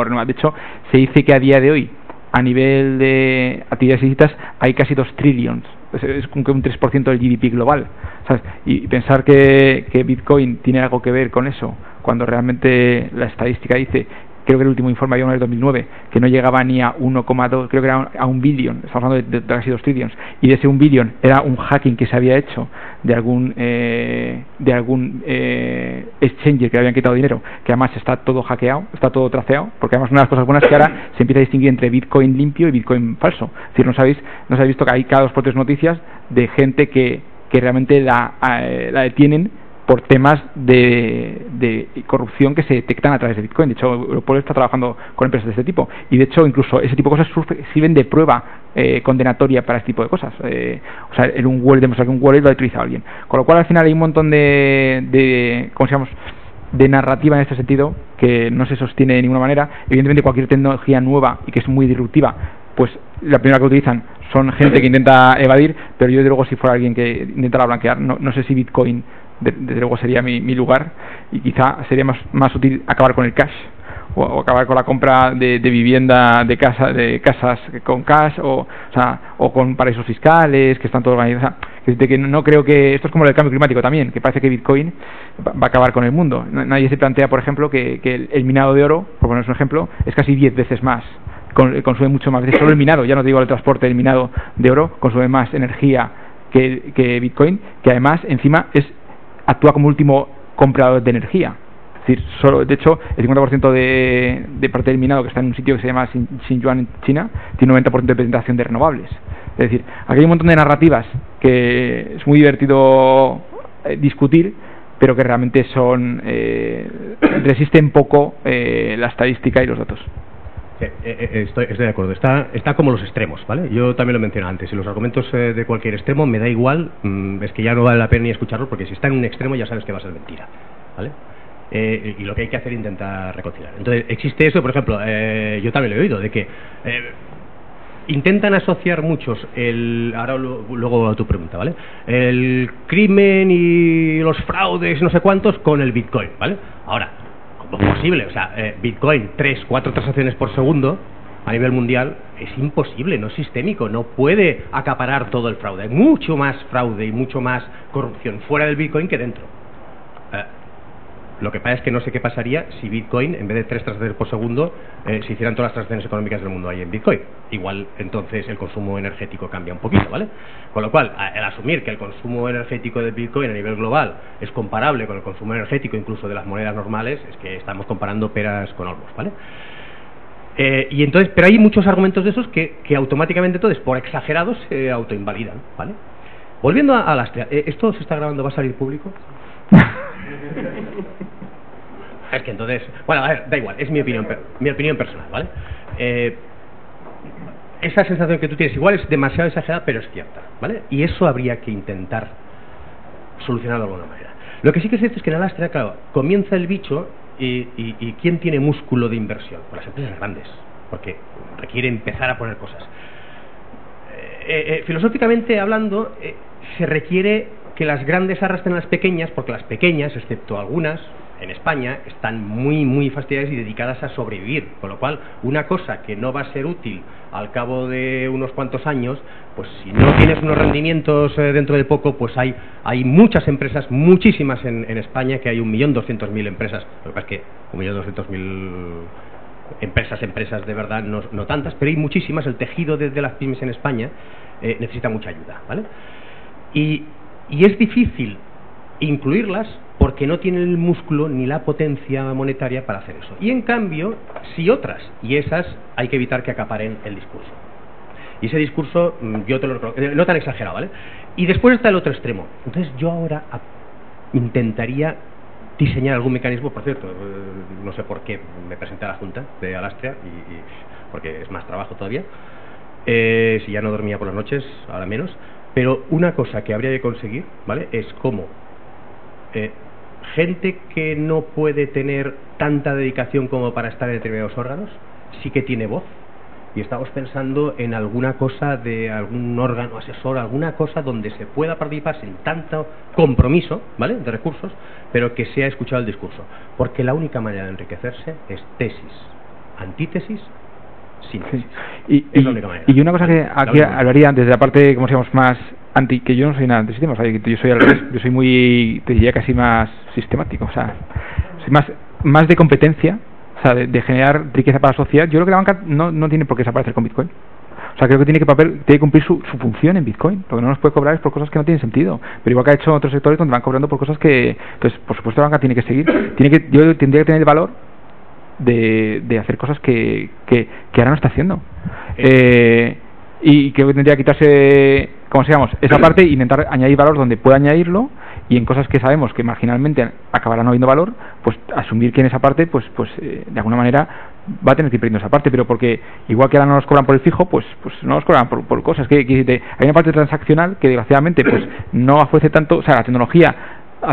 renueva. De hecho, se dice que a día de hoy, a nivel de actividades ilícitas, hay casi 2 trillions. Es un 3% del GDP global, ¿sabes? Y pensar que Bitcoin tiene algo que ver con eso, cuando realmente la estadística dice, creo que el último informe había uno del 2009, que no llegaba ni a 1,2, creo que era a 1 billón, estamos hablando de casi 2 trillions, y de ese 1 billón era un hacking que se había hecho de algún exchanger que le habían quitado dinero, que además está todo hackeado, está todo traceado, porque además una de las cosas buenas es que ahora se empieza a distinguir entre Bitcoin limpio y Bitcoin falso. Es decir, no habéis visto que hay cada 2 por 3 noticias de gente que realmente la detienen por temas de corrupción que se detectan a través de Bitcoin. De hecho, Europol está trabajando con empresas de este tipo, y de hecho incluso ese tipo de cosas sirven de prueba condenatoria para este tipo de cosas. O sea, en un wallet, demostrar que un wallet lo ha utilizado alguien, con lo cual al final hay un montón de narrativa en este sentido que no se sostiene de ninguna manera. Evidentemente, cualquier tecnología nueva y que es muy disruptiva, pues la primera que utilizan son gente que intenta evadir, pero yo desde luego, si fuera alguien que intentara blanquear, no sé si Bitcoin desde luego sería mi lugar, y quizá sería más útil acabar con el cash o acabar con la compra de vivienda, de casas con cash, o con paraísos fiscales que están todos organizados. O sea, que no creo que esto es como el cambio climático también, que parece que Bitcoin va a acabar con el mundo. Nadie se plantea, por ejemplo, que el minado de oro, por poneros un ejemplo, es casi 10 veces más, consume mucho más. Solo el minado, ya no digo el transporte, el minado de oro consume más energía que Bitcoin, que además encima actúa como último comprador de energía. Es decir, de hecho, el 50% de parte del minado, que está en un sitio que se llama Xinjiang en China, tiene un 90% de penetración de renovables. Es decir, aquí hay un montón de narrativas que es muy divertido discutir, pero que realmente resisten poco la estadística y los datos. Estoy de acuerdo, está como los extremos, ¿vale? Yo también lo mencioné antes, y los argumentos de cualquier extremo me da igual, es que ya no vale la pena ni escucharlos, porque si está en un extremo ya sabes que va a ser mentira, ¿vale? Y lo que hay que hacer es intentar reconciliar. Entonces, existe eso, por ejemplo, yo también lo he oído, de que intentan asociar muchos ahora luego a tu pregunta, ¿vale? El crimen y los fraudes, no sé cuántos, con el Bitcoin, ¿vale? Ahora, ¿cómo es posible? O sea, Bitcoin, 3-4 transacciones por segundo a nivel mundial es imposible, no es sistémico, no puede acaparar todo el fraude. Hay mucho más fraude y mucho más corrupción fuera del Bitcoin que dentro. Lo que pasa es que no sé qué pasaría si Bitcoin, en vez de 3 transacciones por segundo, se hicieran todas las transacciones económicas del mundo ahí en Bitcoin. Igual entonces el consumo energético cambia un poquito, ¿vale? Con lo cual, el asumir que el consumo energético de Bitcoin a nivel global es comparable con el consumo energético incluso de las monedas normales, es que estamos comparando peras con olmos, ¿vale? Y entonces, pero hay muchos argumentos de esos que automáticamente, entonces, por exagerados, se autoinvalidan, ¿vale? Volviendo a Alastria, ¿esto se está grabando? ¿Va a salir público? Es que entonces, bueno, a ver, da igual, es mi opinión personal, ¿vale? Esa sensación que tú tienes igual es demasiado exagerada, pero es cierta, ¿vale? Y eso habría que intentar solucionarlo de alguna manera. Lo que sí que es cierto es que en Alastria, claro, comienza el bicho y ¿quién tiene músculo de inversión? Pues las empresas grandes, porque requiere empezar a poner cosas. Filosóficamente hablando, se requiere que las grandes arrastren a las pequeñas, porque las pequeñas, excepto algunas, en España, están muy fastidiadas y dedicadas a sobrevivir, con lo cual una cosa que no va a ser útil al cabo de unos cuantos años, pues si no tienes unos rendimientos dentro de poco, pues hay muchas empresas, muchísimas en España, que hay 1.200.000 empresas. Lo que pasa es que 1.200.000 empresas de verdad no tantas, pero hay muchísimas. El tejido de las pymes en España necesita mucha ayuda, ¿vale? Y es difícil incluirlas porque no tienen el músculo ni la potencia monetaria para hacer eso. Y en cambio, sí otras, y esas hay que evitar que acaparen el discurso. Y ese discurso, yo te lo reconozco, no tan exagerado, ¿vale? Y después está el otro extremo. Entonces yo ahora intentaría diseñar algún mecanismo, por cierto, no sé por qué me presenté a la Junta de Alastria, porque es más trabajo todavía, si ya no dormía por las noches, ahora menos, pero una cosa que habría de conseguir, ¿vale?, es cómo gente que no puede tener tanta dedicación como para estar en determinados órganos, sí que tiene voz, y estamos pensando en alguna cosa de algún órgano asesor, alguna cosa donde se pueda participar sin tanto compromiso, ¿vale?, de recursos, pero que sea escuchado el discurso, porque la única manera de enriquecerse es tesis, antítesis, síntesis. Sí. Es la única manera. Y una cosa que aquí hablaría desde la parte, como decíamos, más anti, que yo no soy nada antisistema, o sea, yo soy al revés, yo soy muy, te diría, casi más sistemático, o sea, soy más de competencia, o sea, de generar riqueza para la sociedad. Yo creo que la banca no tiene por qué desaparecer con Bitcoin. O sea, creo que tiene que cumplir su función en Bitcoin. Lo que no nos puede cobrar es por cosas que no tienen sentido. Pero igual que ha hecho otros sectores donde van cobrando por cosas que... Entonces, por supuesto, la banca tiene que seguir. Yo tendría que tener el valor de hacer cosas que ahora no está haciendo. Y que tendría que quitarse, como se llama, esa parte e intentar añadir valor donde pueda añadirlo, y en cosas que sabemos que marginalmente acabarán no habiendo valor, pues asumir que en esa parte pues de alguna manera va a tener que ir perdiendo esa parte, pero porque igual que ahora no nos cobran por el fijo, pues no nos cobran por cosas que hay una parte transaccional que desgraciadamente pues no ofrece tanto, o sea, la tecnología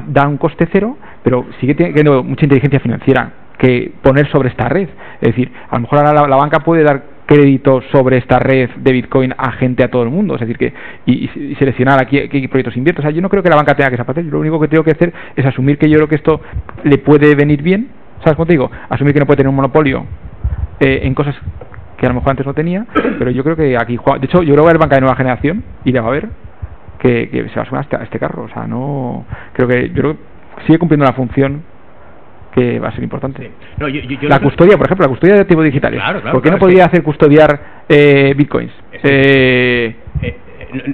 da un coste cero, pero sigue teniendo mucha inteligencia financiera que poner sobre esta red. Es decir, a lo mejor ahora la banca puede dar crédito sobre esta red de Bitcoin a todo el mundo, es decir, que y seleccionar aquí qué proyectos invierte. O sea, yo no creo que la banca tenga que desaparecer. Yo lo único que tengo que hacer es asumir que yo creo que esto le puede venir bien, ¿sabes cómo te digo? Asumir que no puede tener un monopolio en cosas que a lo mejor antes no tenía, pero yo creo que aquí, de hecho, yo creo que va a haber banca de nueva generación y le va a haber que se va a sumar a este carro. O sea, yo creo que sigue cumpliendo la función que va a ser importante. Sí. No, la custodia, por ejemplo, la custodia de activos digitales. Claro, ¿Por qué no podría hacer custodiar Bitcoins?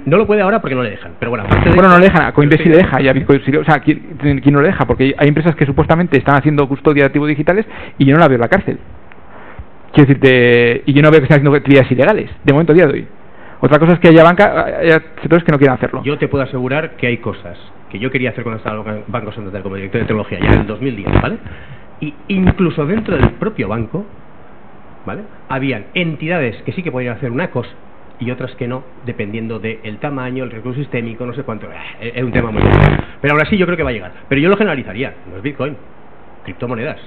No lo puede ahora porque no le dejan. Pero bueno, no le dejan. A Coinbase sí le deja. Y a Bitcoin, o sea, ¿quién no le deja? Porque hay empresas que supuestamente están haciendo custodia de activos digitales y yo no la veo en la cárcel. Quiero decirte, y yo no veo que estén haciendo actividades ilegales. De momento, a día de hoy. Otra cosa es que haya sectores que no quieran hacerlo. Yo te puedo asegurar que hay cosas que yo quería hacer cuando estaba en el Banco Santander como director de tecnología ya en el 2010, ¿vale? Y incluso dentro del propio banco, ¿vale?, habían entidades que sí que podían hacer una cosa y otras que no, dependiendo del tamaño, el riesgo sistémico, no sé cuánto. Es un tema muy grande. Pero ahora sí yo creo que va a llegar. Pero yo lo generalizaría, no es Bitcoin. Criptomonedas,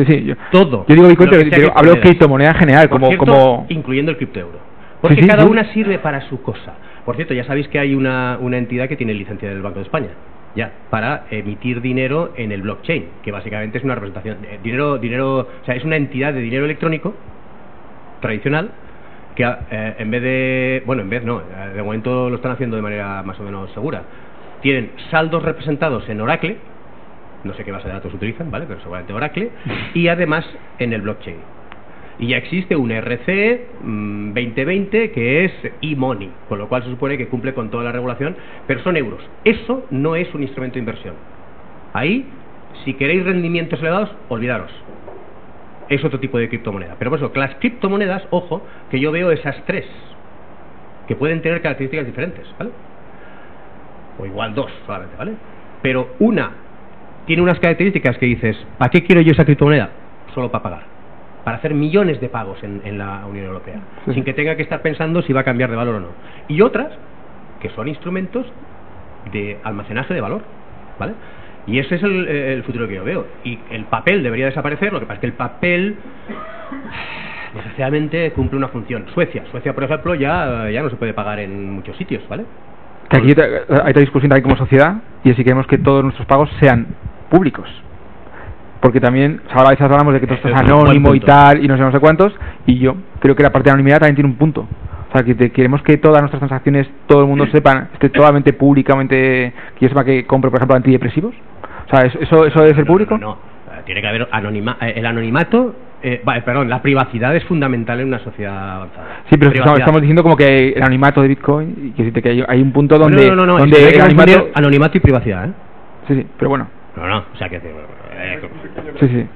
sí. Todo. Yo digo Bitcoin, pero hablo de criptomoneda en general, como incluyendo el criptoeuro. Porque cada una sirve para su cosa. Por cierto, ya sabéis que hay una entidad que tiene licencia del Banco de España, ya, para emitir dinero en el blockchain, que básicamente es una representación de dinero, o sea, es una entidad de dinero electrónico tradicional que de momento lo están haciendo de manera más o menos segura. Tienen saldos representados en Oracle, no sé qué base de datos utilizan, ¿vale?, pero seguramente Oracle, y además en el blockchain. Y ya existe un RC 2020 que es e-money, con lo cual se supone que cumple con toda la regulación, pero son euros. Eso no es un instrumento de inversión. Ahí, si queréis rendimientos elevados, olvidaros. es otro tipo de criptomoneda. Pero por eso, las criptomonedas, ojo, que yo veo esas tres, que pueden tener características diferentes, ¿vale? O igual dos solamente, ¿vale? Pero una tiene unas características que dices, ¿para qué quiero yo esa criptomoneda? Solo para pagar, para hacer millones de pagos en la Unión Europea, sin que tenga que estar pensando si va a cambiar de valor o no. Y otras que son instrumentos de almacenaje de valor, ¿vale? Y ese es el futuro que yo veo. Y el papel debería desaparecer, lo que pasa es que el papel desgraciadamente cumple una función. Suecia, por ejemplo, ya no se puede pagar en muchos sitios, ¿vale? Que aquí hay otra discusión también como sociedad, y es si queremos que todos nuestros pagos sean públicos. Porque también, ahora a veces hablamos de que todo esto es anónimo y tal, y no sé cuántos, y yo creo que la parte de anonimidad también tiene un punto. O sea, que queremos que todas nuestras transacciones, todo el mundo sepa, esté totalmente públicamente, que yo sepa que compre, por ejemplo, antidepresivos. O sea, ¿eso debe ser público? No. Tiene que haber el anonimato, la privacidad es fundamental en una sociedad avanzada. Sí, pero estamos diciendo como que el anonimato de Bitcoin, y que hay un punto donde... No, donde hay que el anonimato y privacidad, ¿eh? Sí, pero bueno. No, o sea que... Sí.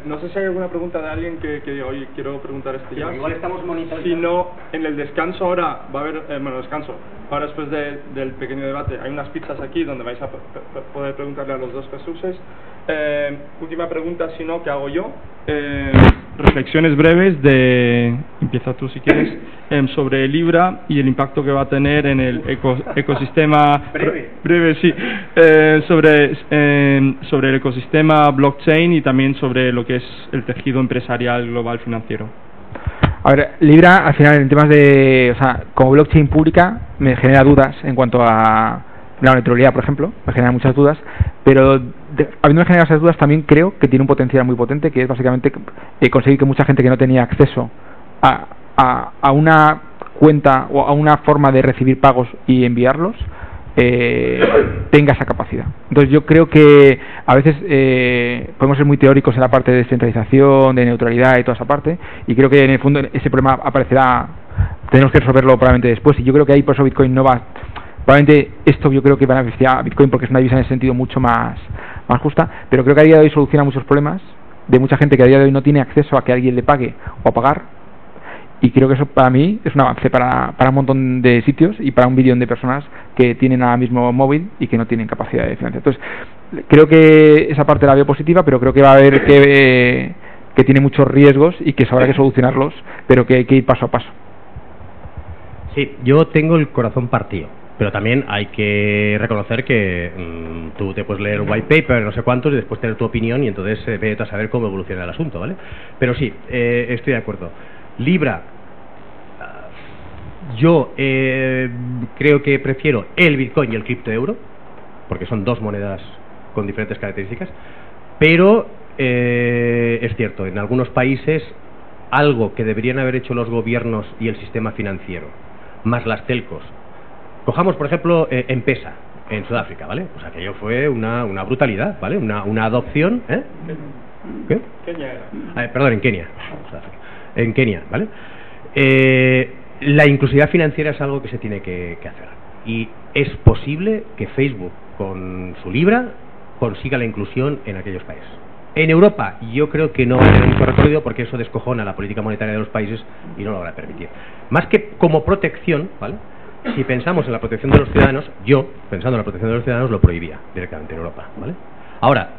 No sé si hay alguna pregunta de alguien que diga, oye, quiero preguntar esto ya. Igual estamos monitorizando. Si no, en el descanso ahora va a haber, descanso. Ahora después del pequeño debate hay unas pizzas aquí donde vais a poder preguntarle a los dos Jesuses. Última pregunta, si no, ¿qué hago yo? Reflexiones breves empieza tú si quieres, sobre Libra y el impacto que va a tener en el ecosistema breve sí, sobre el ecosistema blockchain y también sobre lo que es el tejido empresarial global financiero. A ver, Libra al final en temas de, o sea, como blockchain pública me genera dudas en cuanto a la neutralidad, por ejemplo, me genera muchas dudas, pero habiendo generado esas dudas también creo que tiene un potencial muy potente, que es básicamente conseguir que mucha gente que no tenía acceso a una cuenta o a una forma de recibir pagos y enviarlos tenga esa capacidad. Entonces yo creo que a veces podemos ser muy teóricos en la parte de descentralización, de neutralidad y toda esa parte, y creo que en el fondo ese problema aparecerá, tenemos que resolverlo probablemente después, y yo creo que ahí por eso Bitcoin no va. Probablemente esto yo creo que va a beneficiar a Bitcoin porque es una divisa en ese sentido mucho más justa, pero creo que a día de hoy soluciona muchos problemas de mucha gente que a día de hoy no tiene acceso a que alguien le pague o a pagar, y creo que eso para mí es un avance para un montón de sitios y para 1 billón de personas que tienen ahora mismo móvil y que no tienen capacidad de financiar. Entonces creo que esa parte la veo positiva, pero creo que va a haber que tiene muchos riesgos y que habrá que solucionarlos, pero que hay que ir paso a paso. Sí, yo tengo el corazón partido, pero también hay que reconocer que tú te puedes leer un white paper, no sé cuántos, y después tener tu opinión, y entonces vete a saber cómo evoluciona el asunto, ¿vale? Pero sí, estoy de acuerdo. Libra, yo creo que prefiero el Bitcoin y el criptoeuro, porque son dos monedas con diferentes características, pero es cierto, en algunos países algo que deberían haber hecho los gobiernos y el sistema financiero, más las telcos. Cojamos, por ejemplo, M-Pesa en Sudáfrica, ¿vale? Pues aquello fue una brutalidad, ¿vale? Una adopción, ¿eh? ¿Qué? Kenia era. Perdón, en Kenia. En Kenia, ¿vale? La inclusividad financiera es algo que se tiene que hacer. Y es posible que Facebook, con su Libra, consiga la inclusión en aquellos países. En Europa yo creo que no va a tener mucho recorrido porque eso descojona la política monetaria de los países y no lo va a permitir. Más que como protección, ¿vale? Si pensamos en la protección de los ciudadanos, yo, pensando en la protección de los ciudadanos, lo prohibía directamente en Europa, ¿vale? Ahora,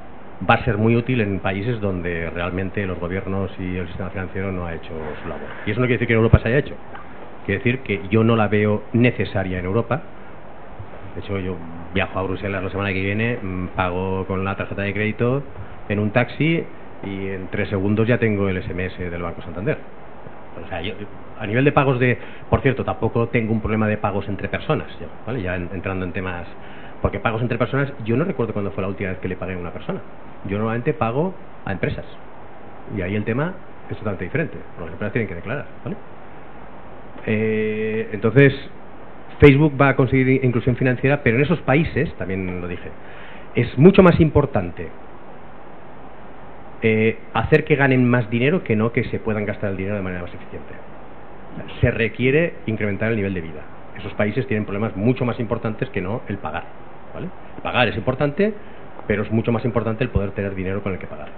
va a ser muy útil en países donde realmente los gobiernos y el sistema financiero no ha hecho su labor. Y eso no quiere decir que en Europa se haya hecho. Quiere decir que yo no la veo necesaria en Europa. De hecho, yo viajo a Bruselas la semana que viene, pago con la tarjeta de crédito en un taxi y en 3 segundos ya tengo el SMS del Banco Santander. O sea, yo, a nivel de pagos por cierto, tampoco tengo un problema de pagos entre personas, ¿vale? Ya entrando en temas, porque pagos entre personas, yo no recuerdo cuándo fue la última vez que le pagué a una persona. Yo normalmente pago a empresas y ahí el tema es totalmente diferente, porque las empresas tienen que declarar, ¿vale? Entonces Facebook va a conseguir inclusión financiera, pero en esos países, también lo dije, es mucho más importante hacer que ganen más dinero que no que se puedan gastar el dinero de manera más eficiente. O sea, se requiere incrementar el nivel de vida. Esos países tienen problemas mucho más importantes que no el pagar, ¿vale? El pagar es importante, pero es mucho más importante el poder tener dinero con el que pagar.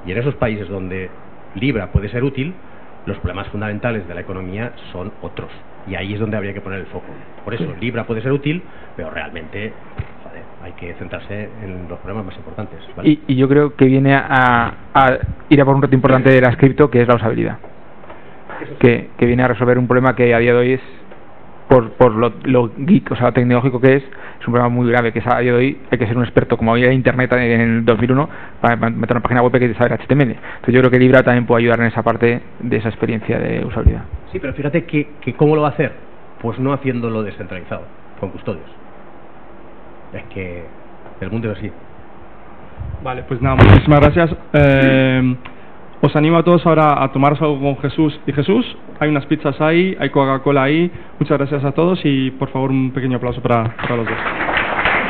Y en esos países donde Libra puede ser útil, los problemas fundamentales de la economía son otros. Y ahí es donde habría que poner el foco. Por eso, Libra puede ser útil, pero realmente hay que centrarse en los problemas más importantes, ¿vale? Y yo creo que viene a ir a por un reto importante de las cripto, que es la usabilidad. Que viene a resolver un problema que a día de hoy es, por lo geek, o sea, tecnológico que es un problema muy grave, que es a día de hoy hay que ser un experto, como había Internet en el 2001, para meter una página web que hay que saber HTML. Entonces yo creo que Libra también puede ayudar en esa parte de esa experiencia de usabilidad. Sí, pero fíjate que ¿cómo lo va a hacer? Pues no haciéndolo descentralizado, con custodios. Es que el mundo es así. Vale, pues nada, muchísimas gracias. Os animo a todos ahora a tomaros algo con Jesús y Jesús. Hay unas pizzas ahí, hay Coca-Cola ahí. Muchas gracias a todos y por favor un pequeño aplauso para los dos.